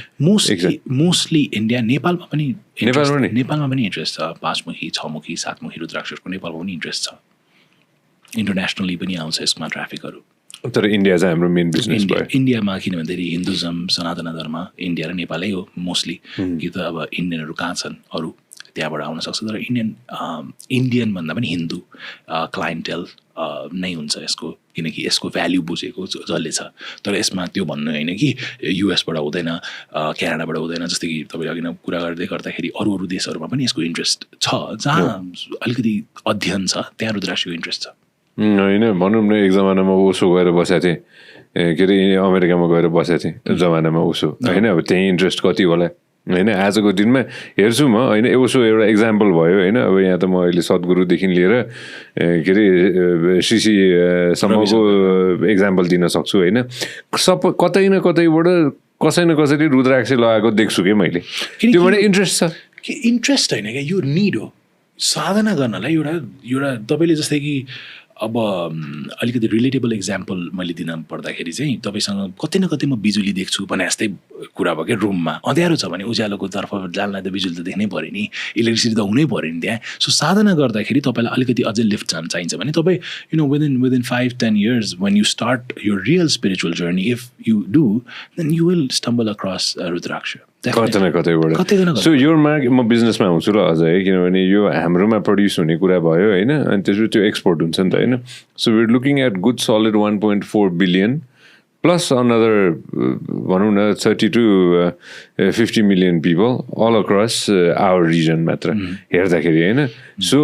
मोस्टली इन्डिया नेपालमा पनि इन्ट्रेस्ट छ 5 मुखी 6 मुखी 7 मुखी रुद्राक्षको नेपालमा पनि इन्ट्रेस्ट छ इन्टरनेसनली पनि आउँछ यसमा ट्राफिकहरू
तर इन्डिया चाहिँ हाम्रो मेन बिजनेस भयो
इन्डियामा किन भन्दाखेरि हिन्दुजम सनातन धर्म इन्डिया र नेपालै हो मोस्टली कि त अब इन्डियनहरू कहाँ छन् अरू त्यहाँबाट आउन सक्छ तर इन्डियन भन्दा पनि हिन्दू क्लाइन्टेल नै हुन्छ यसको किनकि यसको भ्याल्यु बुझेको जसले छ तर यसमा त्यो भन्नु होइन कि युएसबाट हुँदैन क्यानाडाबाट हुँदैन जस्तै कि तपाईँले अघि नै कुरा गर्दाखेरि अरू देशहरूमा पनि यसको इन्ट्रेस्ट छ जहाँ अलिकति अध्ययन छ त्यहाँ रुद्राक्षको इन्ट्रेस्ट छ
होइन भनौँ न एक जमानामा उसो गएर बसेको थिएँ के अरे अमेरिकामा गएर बसेको थिएँ जमानामा उसो होइन अब त्यहीँ इन्ट्रेस्ट कति होला होइन आजको दिनमा हेर्छु म होइन उसो एउटा इक्जाम्पल भयो होइन अब यहाँ त म अहिले सद्गुरुदेखि लिएर के अरे श्रीसम्मको इक्जाम्पल दिन सक्छु होइन कतै न कतैबाट कसै न कसरी रुद्राक्ष लगाएको देख्छु कि मैले त्योबाट इन्ट्रेस्ट छ
इन्ट्रेस्ट होइन क्या यो निड हो साधना गर्नलाई एउटा तपाईँले जस्तै कि अब अलिकति रिलेटेबल इक्जाम्पल मैले दिन पर्दाखेरि चाहिँ तपाईँसँग कतै न कतै म बिजुली देख्छु भने जस्तै कुरा भयो क्या रुममा अँध्यारो छ भने उज्यालोको तर्फ जान्नलाई त बिजुली त देख्नै पऱ्यो नि इलेक्ट्रिसिटी त हुनै पऱ्यो नि त्यहाँ सो साधना गर्दाखेरि तपाईँलाई अलिकति अझै लिफ्ट चाहिन्छ भने तपाईँ within 5-10 years when you start your real spiritual journey if you do then you will stumble across रुद्राक्ष
कतै न कतैबाट सो यो मार्केट म बिजनेसमा आउँछु ल अझ है किनभने यो हाम्रोमा प्रड्युस हुने कुरा भयो होइन अनि त्यसपछि त्यो एक्सपोर्ट हुन्छ नि त होइन so we are looking at good solid 1.4 billion plus another भनौँ न 30 to 50 million people all across our region मात्र हेर्दाखेरि होइन सो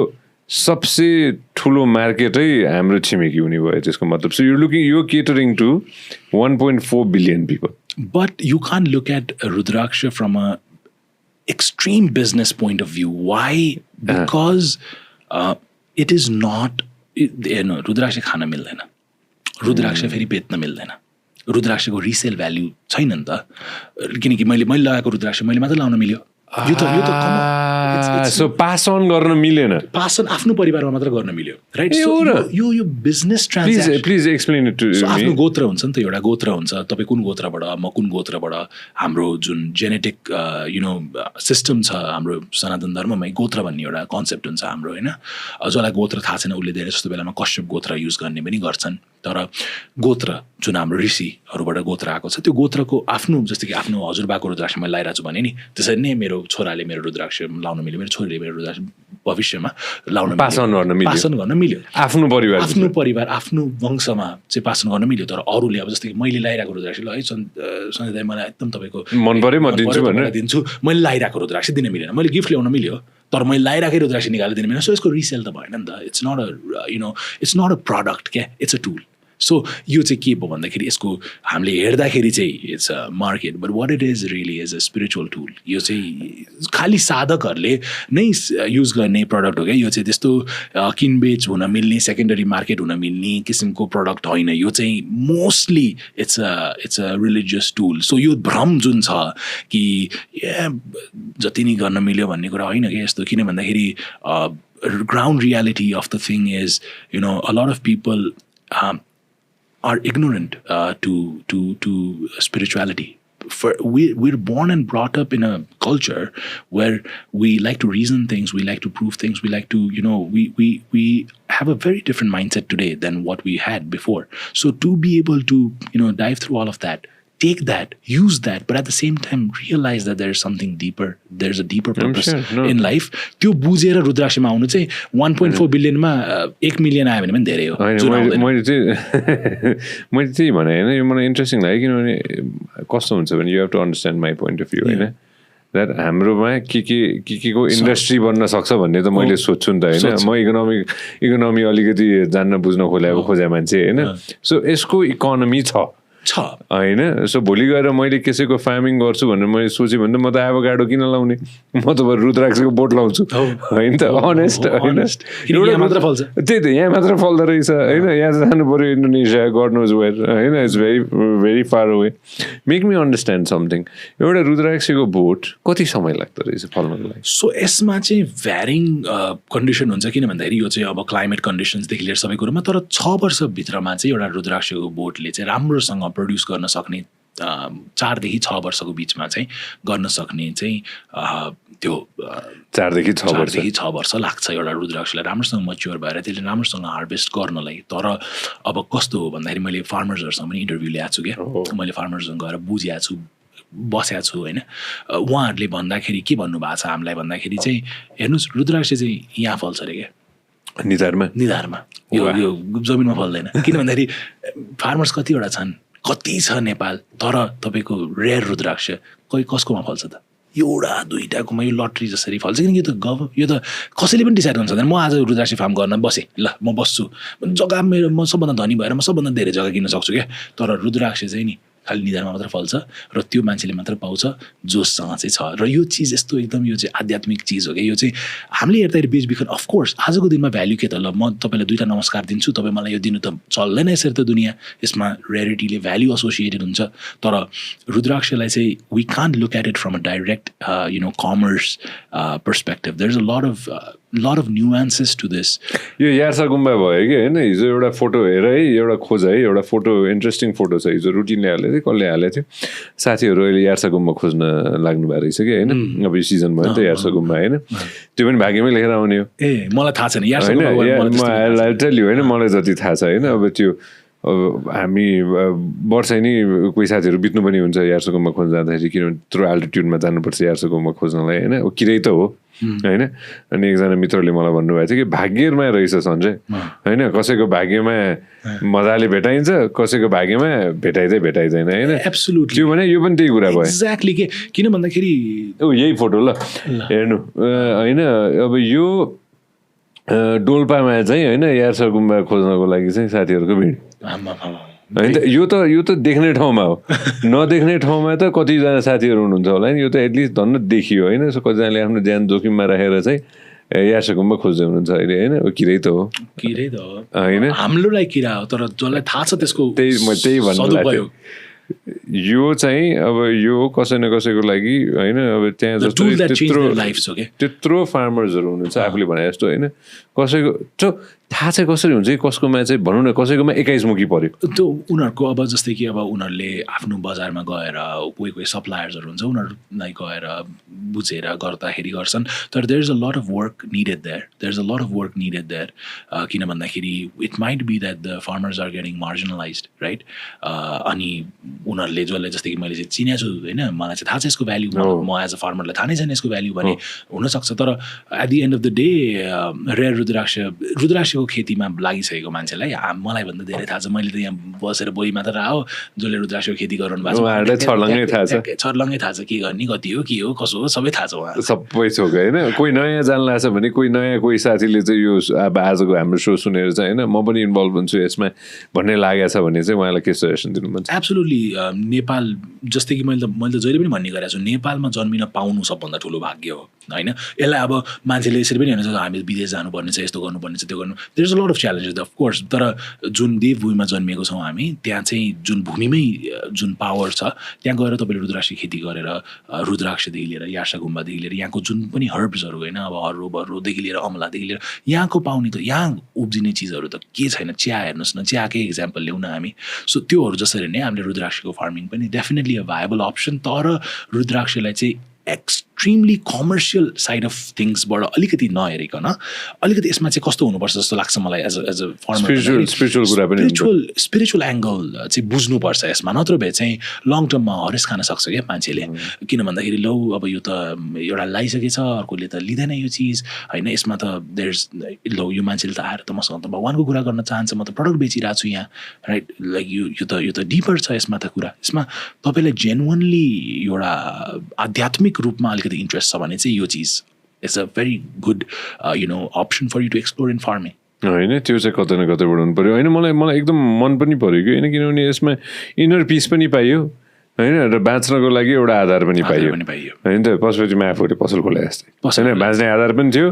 सबसे ठुलो मार्केटै हाम्रो छिमेकी हुने भयो त्यसको मतलब सो यो catering to 1.4 billion people.
But you can't look at Rudraksha from a extreme business point of view. Why? Because it is not. Rudraksha खान मिल्दैन. Rudraksha फेरि बेच्न मिल्दैन. रुद्राक्षको रिसेल भ्याल्यु छैन नि त किनकि मैले लगाएको रुद्राक्ष मैले मात्र लाउन मिल्यो यो त
सो पास अन गर्न मिलेन
पास अन आफ्नो परिवारमा मात्र गर्न मिल्यो राइट यो business transaction
please explain it to me
आफ्नो गोत्र हुन्छ नि त एउटा गोत्र हुन्छ तपाईँ कुन गोत्रबाट म कुन गोत्रबाट हाम्रो जुन जेनेटिक सिस्टम छ हाम्रो सनातन धर्ममा गोत्र भन्ने एउटा कन्सेप्ट हुन्छ हाम्रो होइन जसलाई गोत्र थाहा छैन उसले धेरै जस्तो बेलामा कश्यप गोत्र युज गर्ने पनि गर्छन् तर गोत्र जुन हाम्रो ऋषिहरूबाट गोत्र आएको छ त्यो गोत्रको आफ्नो जस्तो कि आफ्नो हजुरबाको रुद्राक्ष मैले लगाइरहेको छु भने नि त्यसरी नै मेरो छोराले मेरो रुद्राक्ष लाउन मिल्यो मेरो छोरीले मेरो रुद्राक्ष भविष्यमा लाउन
पासन गर्न मिल्यो आफ्नो
परिवार आफ्नो वंशमा चाहिँ पासन गर्न मिल्यो तर अरूले अब जस्तो कि मैले लगाइरहेको रुद्राक्ष ल है सञ्जय दाइ मलाई एकदम तपाईँको
मन पर्यो म दिन्छु भनेर
दिन्छु मैले लगाइरहेको रुद्राक्ष दिन मिलेन मैले गिफ्ट ल्याउन मिल्यो तर मैले लगाइराखेँ रुद्राक्ष निकालेर दिनु मिलेन सो यसको रिसेल त भएन नि त इट्स नट अ प्रडक्ट क्या इट्स अ टुल सो यो चाहिँ के भयो भन्दाखेरि यसको हामीले हेर्दाखेरि चाहिँ it's a market but what it is really is a spiritual tool यो चाहिँ खालि साधकहरूले नै युज गर्ने प्रडक्ट हो क्या यो चाहिँ त्यस्तो किनबेच हुन मिल्ने सेकेन्डरी मार्केट हुन मिल्ने किसिमको प्रडक्ट होइन यो चाहिँ mostly it's a religious tool so यो भ्रम जुन छ कि जति नै गर्न मिल्यो भन्ने कुरा होइन क्या यस्तो किन भन्दाखेरि ground reality of the thing is a lot of people are ignorant to spirituality. We're born and brought up in a culture where we like to reason things, we like to prove things, we like to, we have a very different mindset today than what we had before. So to be able to, dive through all of that, take that, use that, but at the same time realize that there's something deeper, there's a deeper purpose in life. त्यो बुझेर रुद्राक्षमा आउनु चाहिँ 1.4 बिलियनमा 1 million आयो भने पनि धेरै हो
मैले चाहिँ भने होइन यो मलाई इन्ट्रेस्टिङ लाग्यो किनभने कस्तो हुन्छ भने you have to understand my point of view होइन द्याट हाम्रोमा के को इन्डस्ट्री बन्न सक्छ भन्ने त मैले सोध्छु नि त होइन म इकोनोमी अलिकति जान्न बुझ्न खोजे मान्छे होइन सो यसको इकोनोमी छ होइन सो भोलि गएर मैले कसैको फार्मिङ गर्छु भनेर मैले सोचेँ भने त म त एभोकाडो किन लाउने म त रुद्राक्षको बोट लाउँछु होइन त अनेस्ट होइन त्यही त यहाँ मात्र फल्दो रहेछ होइन यहाँ जानु पऱ्यो इन्डोनेसिया गड नोज वेयर होइन it's very far away make me understand something एउटा रुद्राक्षको बोट कति समय लाग्दो रहेछ फल्नको लागि
सो यसमा चाहिँ भ्यारिङ कन्डिसन हुन्छ किन भन्दाखेरि यो चाहिँ अब क्लाइमेट कन्डिसन्सदेखि लिएर सबै कुरोमा तर 6 वर्षभित्रमा चाहिँ एउटा रुद्राक्षको बोटले चाहिँ राम्रोसँग प्रड्युस गर्न सक्ने 4 देखि 6 वर्षको बिचमा चाहिँ गर्न सक्ने चाहिँ त्यो
4 देखि 6
वर्ष लाग्छ एउटा रुद्राक्षलाई राम्रोसँग मच्योर भएर त्यसले राम्रोसँग हार्भेस्ट गर्नलाई तर अब कस्तो हो भन्दाखेरि मैले फार्मर्सहरूसँग पनि इन्टरभ्यू ल्याएको छु क्या मैले फार्मर्ससँग गएर बुझेको छु बसेको छु होइन उहाँहरूले भन्दाखेरि के भन्नुभएको छ हामीलाई भन्दाखेरि चाहिँ हेर्नुहोस् रुद्राक्ष चाहिँ यहाँ फल्छ अरे क्या निधारमा यो जमिनमा फल्दैन किन भन्दाखेरि फार्मर्स कतिवटा छन् कति छ नेपाल तर तपाईँको रेयर रुद्राक्ष कसकोमा फल्छ त एउटा दुईटाकोमा यो लटरी जसरी फल्छ किनकि यो त कसैले पनि डिसाइड गर्न सक्दैन म आज रुद्राक्ष फार्म गर्न बसेँ ल म बस्छु जग्गा मेरो म सबभन्दा धनी भएर म सबभन्दा धेरै जग्गा किन्न सक्छु क्या तर रुद्राक्ष चाहिँ नि खालि निधारमा मात्र फल्छ र त्यो मान्छेले मात्र पाउँछ जोसँग चाहिँ छ र यो चिज यस्तो एकदम यो चाहिँ आध्यात्मिक चिज हो क्या यो चाहिँ हामीले हेर्दाखेरि बेचबिखन अफकोर्स आजको दिनमा भ्याल्यु के त ल म तपाईँलाई 2टा नमस्कार दिन्छु तपाईँ मलाई यो दिनु त चल्दैन यसरी त दुनियाँ यसमा रेयरिटीले भ्याल्यु एसोसिएटेड हुन्छ तर रुद्राक्षलाई चाहिँ we can't look at it from a direct commerce perspective there is a lot of nuances to this.
यो यार्सा गुम्बा भयो कि होइन हिजो एउटा फोटो हेर है एउटा खोज है एउटा फोटो इन्ट्रेस्टिङ फोटो छ हिजो रुटिनले हालेको थियो कसले हालेको थियो साथीहरू अहिले यार्सा गुम्बा खोज्न लाग्नु भएको रहेछ कि होइन अब यो सिजन भयो नि त यार्सा गुम्बा होइन त्यो पनि भाग्यमै लेखेर आउने हो
मलाई थाहा छैन
होइन टेल यु होइन मलाई जति थाहा छ होइन अब त्यो हामी वर्ष नि कोही साथीहरू बित्नु पनि हुन्छ यार्सोकोमा खोज्न जाँदाखेरि किनभने त्यत्रो अल्टिट्युडमा जानुपर्छ यार्सोकोमा खोज्नलाई होइन किरै त हो होइन अनि एकजना मित्रले मलाई भन्नुभएको थियो कि भाग्यमा रहेछ सञ्जय होइन कसैको भाग्यमा मजाले भेटाइन्छ कसैको भाग्यमा भेटाइँदैन होइन त्यो भने यो पनि त्यही कुरा भयो
एक्ज्याक्टली के किन भन्दाखेरि
यही फोटो ल हेर्नु होइन अब यो डोल्पामा चाहिँ होइन यार्सा गुम्बा खोज्नको लागि चाहिँ साथीहरूको भिड होइन यो त देख्ने ठाउँमा हो नदेख्ने ठाउँमा त कतिजना साथीहरू हुनुहुन्छ होला नि यो त एटलिस्ट धन्न देखियो होइन कतिजनाले आफ्नो ज्यान जोखिममा राखेर चाहिँ यार्सा गुम्बा खोज्दै हुनुहुन्छ अहिले होइन किरै त हो होइन
हाम्रोलाई किरा हो तर जसलाई थाहा छ त्यसको
त्यही भन्नु यो चाहिँ अब यो कसै न कसैको लागि होइन अब त्यहाँ जस्तो त्यत्रो फार्मर्सहरू हुनुहुन्छ आफूले भने जस्तो होइन कसैको थाहा चाहिँ कसरी हुन्छ कि कसकोमा चाहिँ भनौँ न कसैकोमा 21 मुखी पर्यो
त्यो उनीहरूको अब जस्तै कि अब उनीहरूले आफ्नो बजारमा गएर कोही सप्लायर्सहरू हुन्छ उनीहरूलाई गएर बुझेर गर्दाखेरि गर्छन् तर there is a lot of work needed there किन भन्दाखेरि it might be that the farmers are getting marginalised right अनि उनीहरूले जसलाई जस्तै कि मैले चाहिँ चिनेको छु होइन मलाई चाहिँ थाहा छ यसको भ्याल्यू म एज अ फार्मरलाई थाहा नै छैन यसको भ्याल्यू भने हुनसक्छ तर at the end of the day rare रुद्राक्षको खेतीमा लागिसकेको मान्छेलाई मलाई भन्दा धेरै थाहा छ मैले त यहाँ बसेर बोली मात्र आयो जसले रुद्राक्षको खेती गराउनु भएको छ छर्लङ्गै थाहा छ के गर्ने कति हो के हो कसो हो सबै थाहा छ उहाँ
सबै छोक होइन कोही नयाँ जान्ला छ भने कोही साथीले चाहिँ यो अब आजको हाम्रो सो सुनेर चाहिँ होइन म पनि इन्भल्भ हुन्छु यसमा भन्ने लागेको छ भने चाहिँ उहाँलाई के सजेसन दिनु मन छ
एब्सोल्युटली नेपाल जस्तै कि मैले त जहिले पनि भन्ने गरेको छु नेपालमा जन्मिन पाउनु सबभन्दा ठुलो भाग्य हो होइन यसलाई अब मान्छेले यसरी पनि हेर्नु हामी विदेश जानुपर्ने छ यस्तो गर्नुपर्ने छ त्यो गर्नु there is a lot of challenges of course तर जुन देवभूमिमा जन्मिएको छौँ हामी त्यहाँ चाहिँ जुन भूमिमै जुन पावर छ त्यहाँ गएर तपाईँले रुद्राक्ष खेती गरेर रुद्राक्षदेखि लिएर यार्सा गुम्बादेखि लिएर यहाँको जुन पनि हर्ब्सहरू होइन अब हर्रोदेखि लिएर अमलादेखि लिएर यहाँको पाउने त यहाँ उब्जिने चिजहरू त के छैन चिया हेर्नुहोस् न चियाकै इक्जाम्पल ल्याउन हामी सो त्योहरू जसरी नै हामीले रुद्राक्षको फार्मिङ पनि डेफिनेटली अ भायबल अप्सन तर रुद्राक्षलाई चाहिँ एक्सट्रिमली कमर्सियल साइड अफ थिङ्सबाट अलिकति नहेरिकन अलिकति यसमा चाहिँ कस्तो हुनुपर्छ जस्तो लाग्छ मलाई as a farmer spiritual angle चाहिँ बुझ्नुपर्छ यसमा नत्र भए चाहिँ लङ टर्ममा हरेस खान सक्छ क्या मान्छेले किन भन्दाखेरि लौ अब यो त एउटा लगाइसकेछ अर्कोले त लिँदैन यो चिज होइन यसमा त देयर्स लौ यो मान्छेले त आएर त मसँग त भगवानको कुरा गर्न चाहन्छ म त प्रडक्ट बेचिरहेको छु यहाँ राइट लाइक यो त डिपर छ यसमा त कुरा यसमा तपाईँलाई जेन्युनली एउटा आध्यात्मिक रूपमा अलिकति इन्ट्रेस्ट छ भने चाहिँ यो चिज it's a very good option for you to explore in farming
होइन त्यो चाहिँ कतै न कतै बढाउनु पऱ्यो होइन मलाई एकदम मन पनि पऱ्यो कि होइन किनभने यसमा इनर पिस पनि पाइयो होइन र बाँच्नको लागि एउटा आधार पनि पाइयो होइन त पशुपतिमा आफूले पसल खोले जस्तै होइन बाँच्ने आधार पनि थियो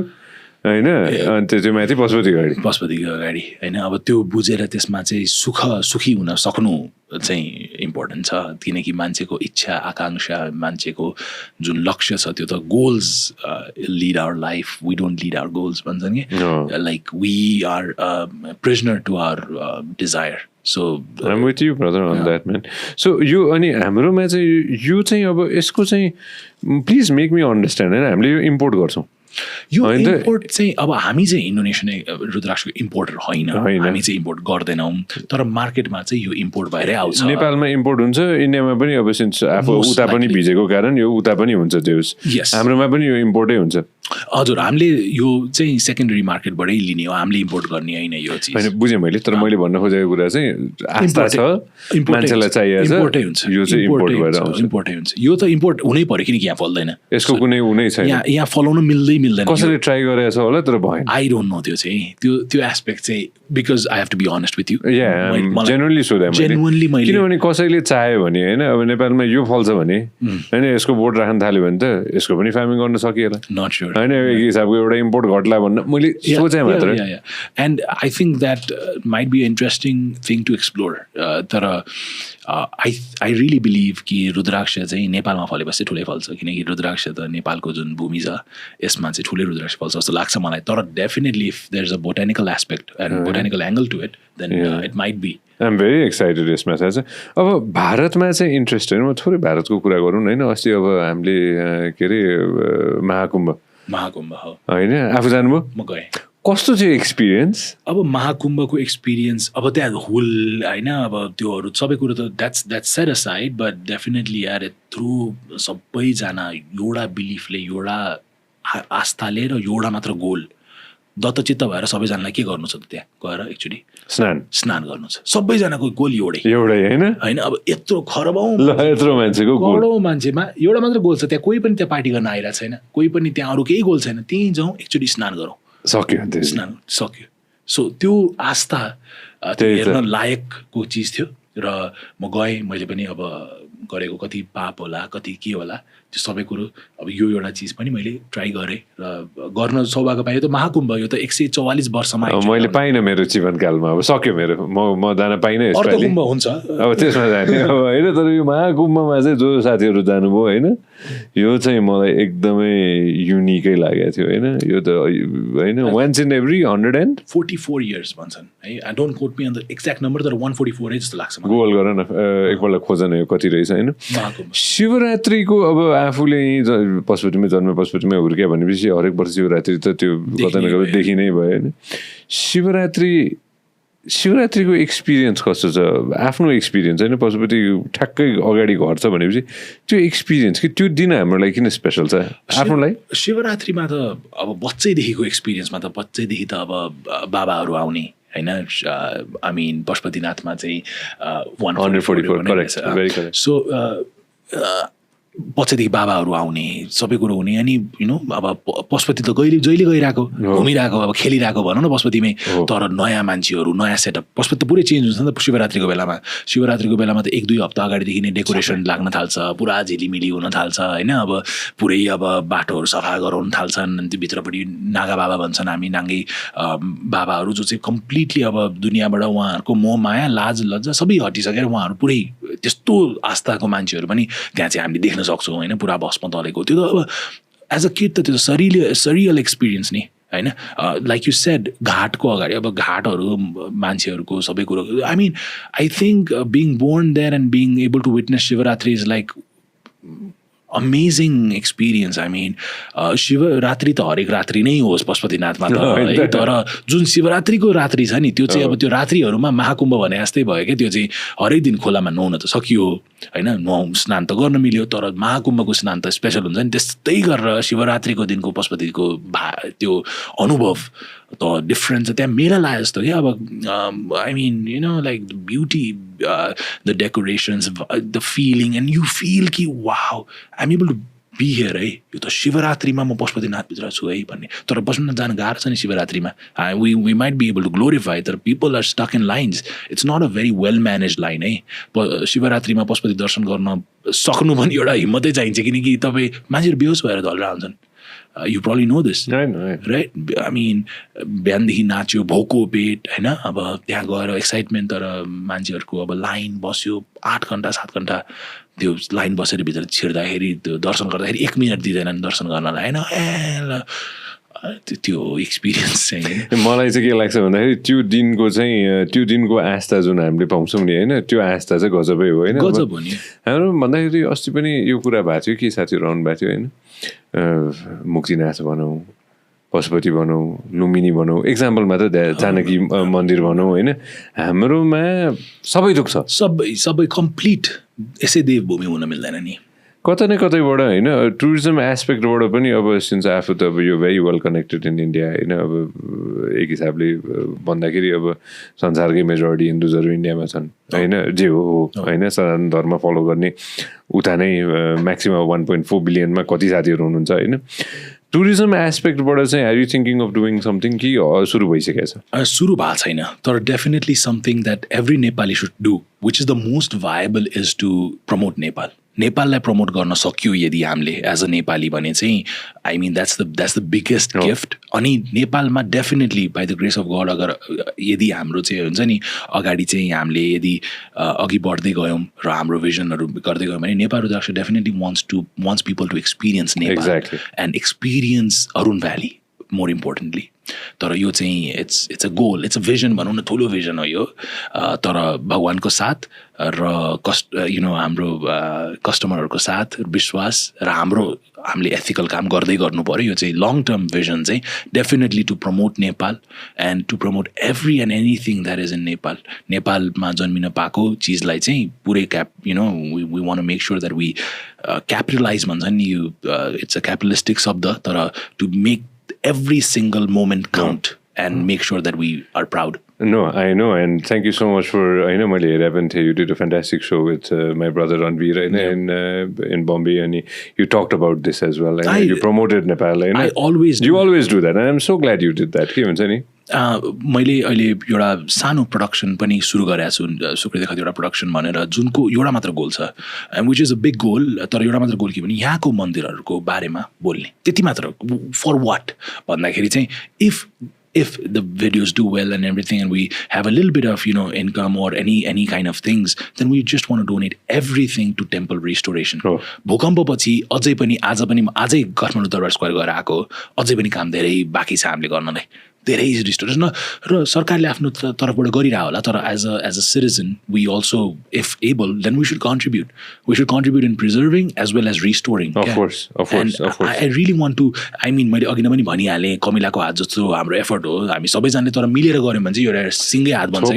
होइन अनि त्यो माथि पशुपतिको अगाडि
होइन अब त्यो बुझेर त्यसमा चाहिँ सुखी हुन सक्नु चाहिँ इम्पोर्टेन्ट छ किनकि मान्छेको इच्छा आकाङ्क्षा मान्छेको जुन लक्ष्य छ त्यो त goals lead our life we don't lead our goals भन्छन् कि like we are prisoner to our desire so
I'm with you brother on that man. So यो अनि हाम्रोमा चाहिँ यो चाहिँ अब यसको चाहिँ प्लिज मेक मी अन्डरस्ट्यान्ड होइन हामीले यो इम्पोर्ट गर्छौँ
यो इम्पोर्ट चाहिँ अब हामी चाहिँ इन्डोनेसियन रुद्राक्षको इम्पोर्टर होइन हामी चाहिँ इम्पोर्ट गर्दैनौँ तर मार्केटमा चाहिँ यो इम्पोर्ट भएरै आउँछ
नेपालमा इम्पोर्ट हुन्छ इन्डियामा पनि अब सिन्स आफू उता पनि भिजेको कारण यो उता पनि हुन्छ त्यो हाम्रोमा पनि यो इम्पोर्टै हुन्छ
हजुर हामीले यो चाहिँ सेकेन्डरी मार्केटबाटै लिने हो हामीले इम्पोर्ट गर्ने होइन यो चिज
होइन बुझेँ मैले तर मैले भन्न खोजेको कुरा चाहिँ आस्था छ मान्छेलाई चाहिएको
इम्पोर्टै हुन्छ
यो चाहिँ इम्पोर्ट भएर आउँछ
इम्पोर्टै हुन्छ यो त इम्पोर्ट हुनै पर्यो किनकि यहाँ फल्दैन
यसको कुनै हुनै छैन
यहाँ फलाउनु मिल्दैन
कसैले ट्राई गरेको छ होला तर भएन
आई डोन्ट नो त्यो चाहिँ त्यो एस्पेक्ट चाहिँ because I have to be honest with you
genuinely सोधेँ किनभने कसैले चाह्यो भने होइन अब नेपालमा यो फल्छ भने होइन यसको बोट राख्न थाल्यो भने त यसको पनि फार्मिङ गर्न सकिएला
नट स्योर
होइन एक हिसाबको एउटा इम्पोर्ट घट्ला भन्न मैले सोचेँ मात्र
and I think that might be interesting thing to explore तर आई रियली बिलिभ कि रुद्राक्ष चाहिँ नेपालमा फलेपछि ठुलै फल्छ किनकि रुद्राक्ष त नेपालको जुन भूमि छ यसमा चाहिँ ठुलै रुद्राक्ष फल्छ जस्तो लाग्छ मलाई तर definitely if there is a botanical aspect and botanical angle to it then it might be
I am very excited यसमा चाहिँ अब भारतमा चाहिँ इन्ट्रेस्ट होइन म थोरै भारतको कुरा गरौँ होइन अस्ति अब हामीले के अरे महाकुम्भ
हो
होइन आफू जानुभयो
म गएँ
कस्तो थियो एक्सपिरियन्स?
अब महाकुम्भको एक्सपिरियन्स अब त्यहाँ हुल होइन अब त्योहरू सबै कुरो त that's set aside but definitely यार थ्रु सबैजना एउटा बिलिफले एउटा आस्थाले र एउटा मात्र गोल दत्तचित्त भएर सबैजनालाई के गर्नु छ त त्यहाँ गएर एक्चुअली स्नान गर्नु छ सबैजनाको गोल एउटै होइन अब यत्रो
यत्रो मान्छेको
करोडौँ मान्छेमा एउटा मात्र गोल छ त्यहाँ कोही पनि त्यहाँ पार्टी गर्न आइरहेको छैन कोही पनि त्यहाँ अरू केही गोल छैन त्यहीँ जाउँ एक्चुअली स्नान गरौँ स्नान सक्यो सो त्यो आस्था हेर्न लायकको चिज थियो र म गएँ मैले पनि अब गरेको कति पाप होला कति के होला त्यो सबै कुरो अब यो एउटा चिज पनि मैले ट्राई गरेँ र गर्न सौभाग्य पाएँ त महाकुम्भ यो त 144 वर्षमा
मैले पाइनँ मेरो जीवनकालमा अब सक्यो मेरो म जान पाइनँ
अर्धकुम्भ हुन्छ
अब त्यसमा जाने अब होइन तर यो महाकुम्भमा चाहिँ जो साथीहरू जानुभयो होइन यो चाहिँ मलाई एकदमै युनिकै लागेको थियो होइन यो त होइन वन्स इन एभ्री
144 इयर्स भन्छन् है I don't quote me on the exact number तर 144 जस्तो लाग्छ
गोल गर न एकपल्ट खोजन यो कति रहेछ होइन शिवरात्रिको अब आफूले पशुपतिमै जन्म पशुपतिमै हुर्क्या भनेपछि हरेक वर्ष शिवरात्रि त त्यो कतै न कतै देखि नै भयो होइन शिवरात्रिको एक्सपिरियन्स कस्तो छ आफ्नो एक्सपिरियन्स होइन पशुपति ठ्याक्कै अगाडि घर छ भनेपछि त्यो एक्सपिरियन्स कि त्यो दिन हाम्रो लागि किन स्पेसल छ आफ्नोलाई
शिवरात्रिमा त अब बच्चैदेखिको एक्सपिरियन्समा त बच्चैदेखि त अब बाबाहरू आउने होइन आई मिन पशुपतिनाथमा चाहिँ
144
सो बच्चादेखि बाबाहरू आउने सबै कुरो हुने अनि अब पशुपति त जहिले गइरहेको घुमिरहेको अब खेलिरहेको भनौँ न पशुपतिमै तर नयाँ मान्छेहरू नयाँ सेटअप पशुपति त पुरै चेन्ज हुन्छ नि त शिवरात्रिको बेलामा त 1-2 हप्ता अगाडिदेखि नै डेकोरेसन लाग्न थाल्छ पुरा झिलिमिली हुन थाल्छ होइन अब पुरै अब बाटोहरू सफा गराउन थाल्छन् अनि त्यो भित्रपट्टि नागा बाबा भन्छन् हामी नाङ्गे बाबाहरू जो चाहिँ कम्प्लिटली अब दुनियाँबाट उहाँहरूको मोह माया लाज लज्जा सबै हटिसकेर उहाँहरू पुरै त्यस्तो आस्थाको मान्छेहरू पनि त्यहाँ चाहिँ हामीले देख्न सक्छौँ होइन पुरा भस्म तलेको त्यो त अब एज अ किड त त्यो सरियल एक्सपिरियन्स नि होइन लाइक यु सेड घाटको अगाडि अब घाटहरू मान्छेहरूको सबै कुरो I mean I think being born there and being able to witness Shivaratri is like amazing experience I mean Shivaratri त हरेक रात्रि नै होस् पशुपतिनाथमा त तर जुन शिवरात्रिको रात्रि छ नि त्यो चाहिँ अब त्यो रात्रिहरूमा महाकुम्भ भने जस्तै भयो क्या त्यो चाहिँ हरेक दिन खोलामा नुहाउन त सकियो होइन स्नान त गर्न मिल्यो तर महाकुम्भको स्नान त स्पेसल हुन्छ नि त्यस्तै गरेर शिवरात्रिको दिनको पशुपतिको त्यो अनुभव त डिफ्रेन्ट छ त्यहाँ मेला लाए जस्तो क्या अब I mean like the beauty the decorations the feeling and you feel कि wow I am able to be here है यो त शिवरात्रिमा म पशुपतिनाथभित्र छु है भन्ने तर बस्न जान गाह्रो छ नि शिवरात्रिमा we might be able to glorify तर people are stuck in lines it's not a very well manage line है शिवरात्रिमा पशुपति दर्शन गर्न सक्नु पनि एउटा हिम्मतै चाहिन्छ किनकि तपाईँ मान्छेहरू बेहोस भएर ढल्रा हुन्छन् you probably know this right I mean बिहानदेखि नाच्यो भोको पेट होइन अब त्यहाँ गएर एक्साइटमेन्ट तर मान्छेहरूको अब लाइन बस्यो 8 घन्टा 7 घन्टा त्यो लाइन बसेर भित्र छिर्दाखेरि त्यो दर्शन गर्दाखेरि 1 मिनट दिँदैनन् दर्शन गर्नलाई होइन त्यो एक्सपिरियन्स चाहिँ
मलाई चाहिँ के लाग्छ भन्दाखेरि त्यो दिनको आस्था जुन हामीले पाउँछौँ नि होइन त्यो आस्था चाहिँ गजबै हो होइन
गजब हो नि
हाम्रो भन्दाखेरि अस्ति पनि यो कुरा भएको थियो कि साथीहरू आउनु भएको थियो होइन मुक्तिनाथ भनौँ पशुपति भनौँ लुम्बिनी भनौँ एक्जाम्पलमा त जानकी मन्दिर भनौँ होइन हाम्रोमा सबै थोक छ
सबै कम्प्लिट यसै देवभूमि हुन मिल्दैन नि
कतै न कतैबाट होइन टुरिज्म एस्पेक्टबाट पनि अब सिन्स आफू त अब यो very well connected in India होइन अब एक हिसाबले भन्दाखेरि अब संसारकै मेजोरिटी हिन्दुजहरू इन्डियामा छन् होइन जे हो होइन सनातन धर्म फलो गर्ने उता नै म्याक्सिमम 1.4 बिलियनमा कति साथीहरू हुनुहुन्छ होइन टुरिज्म एस्पेक्टबाट चाहिँ are you thinking of doing something कि सुरु भइसकेको छ
सुरु भएको छैन तर definitely something that every Nepali should do which is the most viable is to promote नेपाललाई प्रमोट गर्न सक्यो यदि हामीले एज अ नेपाली भने चाहिँ I mean that's the biggest gift अनि नेपालमा definitely by the grace of God अगर यदि हाम्रो चाहिँ हुन्छ नि अगाडि चाहिँ हामीले यदि अघि बढ्दै गयौँ र हाम्रो भिजनहरू गर्दै गयौँ भने Nepal Rudraksha definitely wants people to experience Nepal and experience Arun valley more importantly तर यो चाहिँ it's a goal, it's a vision भनौँ न, ठुलो भिजन हो यो। तर भगवानको साथ र हाम्रो कस्टमरहरूको साथ विश्वास र हामीले एथिकल काम गर्दै गर्नु पऱ्यो। यो चाहिँ लङ टर्म भिजन चाहिँ definitely to promote Nepal and to promote every and anything that is in Nepal. नेपालमा जन्मिन पाएको चिजलाई चाहिँ पुरै we want make sure that we capitalise भन्छ नि, यो इट्स अ क्यापिटलिस्टिक शब्द, तर to make every single moment count and make sure that we are proud.
No, I know, and thank you so much for. I know, मैले हेरेको थिएँ. You did a fantastic show with my brother Ranveer in Bombay, and you talked about this as well. And you promoted Nepal.
I always
do. You always do that, and I'm so glad you did that. के भन्छ नि?
मैले अहिले एउटा सानो production पनि सुरु गरेको छु, सुकृत्य खतिवडा प्रडक्सन भनेर, जुनको एउटा मात्र गोल छ, which is a big goal. तर एउटा मात्र गोल के भने यहाँको मन्दिरहरूको बारेमा बोल्ने, त्यति मात्र। फर वाट भन्दाखेरि चाहिँ if the videos do well and everything and we have a little bit of income or any kind of things, then we just want to donate everything to temple restoration. भूकम्पपछि अझै आजै Kathmandu Durbar square गएर आएको, अझै पनि काम धेरै बाँकी छ हामीले गर्नलाई, धेरै रिस्टोरेसन र सरकारले आफ्नो तर्फबाट गरिरह होला। तर as a citizen we also if able then we should contribute in preserving as well as restoring. I really want to, मैले अघि नै पनि भनिहालेँ, कमिलाको हात जस्तो हाम्रो एफर्ट हो, हामी सबैजनाले तर मिलेर गऱ्यौँ भने चाहिँ एउटा सिङ्गै हात बन्छ।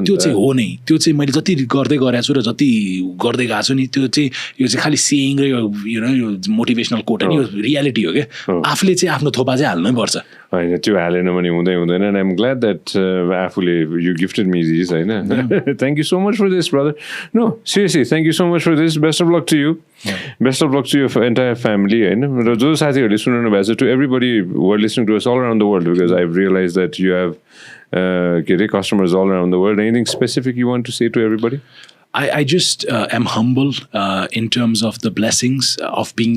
त्यो चाहिँ हो नै, त्यो चाहिँ मैले जति गर्दै गएको छु र जति गर्दै गएको छु नि, त्यो चाहिँ यो चाहिँ खालि सेयिङ र यो मोटिभेसनल कोट होइन, यो रियालिटी हो क्या। आफूले चाहिँ आफ्नो थोपा हाल्नै पर्छ
होइन, त्यो हालेन भने हुँदैन। एन्ड आइम ग्ल्याड द्याट आफूले यु गिफ्टेड मी दिस होइन। Thank you so much for this brother. No seriously thank you so much for this. Best of luck to you, best of luck to your entire family होइन। र जो साथीहरूले सुन्नु भएको छ, to everybody who are listening to us all around the world, because I have realise that you have के अरे customers all around the world. Anything specific you want to say to everybody?
I just am humble in terms of the blessings of being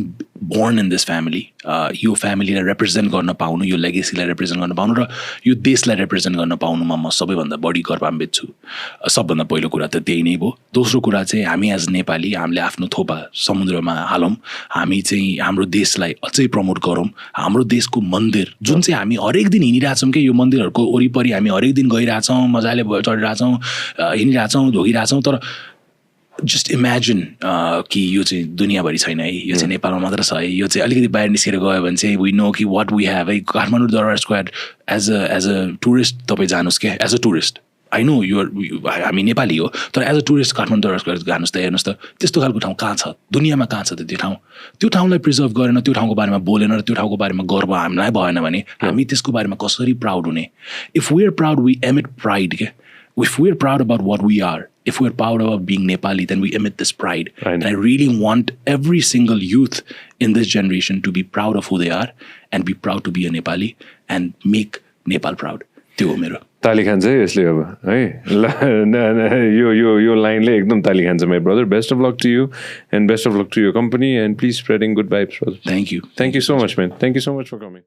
born in this family. यो फ्यामिलीलाई represent गर्न पाउनु, यो लेगेसीलाई represent गर्न पाउनु र यो देशलाई रिप्रेजेन्ट गर्न पाउनुमा म सबैभन्दा बढी गर्वान्वित छु। सबभन्दा पहिलो कुरा त त्यही नै भयो। दोस्रो कुरा चाहिँ हामी एज नेपाली हामीले आफ्नो थोपा समुद्रमा हालौँ, हामी चाहिँ हाम्रो देशलाई अझै प्रमोट गरौँ। हाम्रो देशको मन्दिर जुन चाहिँ हामी हरेक दिन हिँडिरहेछौँ कि यो मन्दिरहरूको वरिपरि हामी हरेक दिन गइरहेछौँ, मजाले चढिरहेछौँ, हिँडिरहेछौँ, धोगिरहेछौँ, तर जस्ट इमेजिन कि यो चाहिँ दुनियाँभरि छैन है, यो चाहिँ नेपालमा मात्र छ है। यो चाहिँ अलिकति बाहिर निस्केर गयो भने चाहिँ वी नो कि वाट वी हेभ है। Kathmandu Durbar square as a tourist तपाईँ जानुहोस् क्या, as a tourist. I know हामी नेपाली हो, तर as a tourist Kathmandu Durbar square जानुहोस् त, हेर्नुहोस् त त्यस्तो खालको ठाउँ कहाँ छ दुनियाँमा, कहाँ छ त त्यो ठाउँ? त्यो ठाउँलाई प्रिजर्भ गरेन, त्यो ठाउँको बारेमा बोलेन र त्यो ठाउँको बारेमा गर्व हामीलाई भएन भने हामी त्यसको बारेमा कसरी प्राउड हुने? If we are proud we emit pride क्या। If we're proud about what we are, if we're proud about being Nepali, then we emit this pride. And I really want every single youth in this generation to be proud of who they are and be proud to be a Nepali and make Nepal proud. त्यो हो मेरो।
ताली खान्छ है यसले अब है, यो लाइनले एकदम ताली खान्छ। My brother, best of luck to you and best of luck to your company and please spreading good vibes.
Thank you
so much man, thank you so much for coming.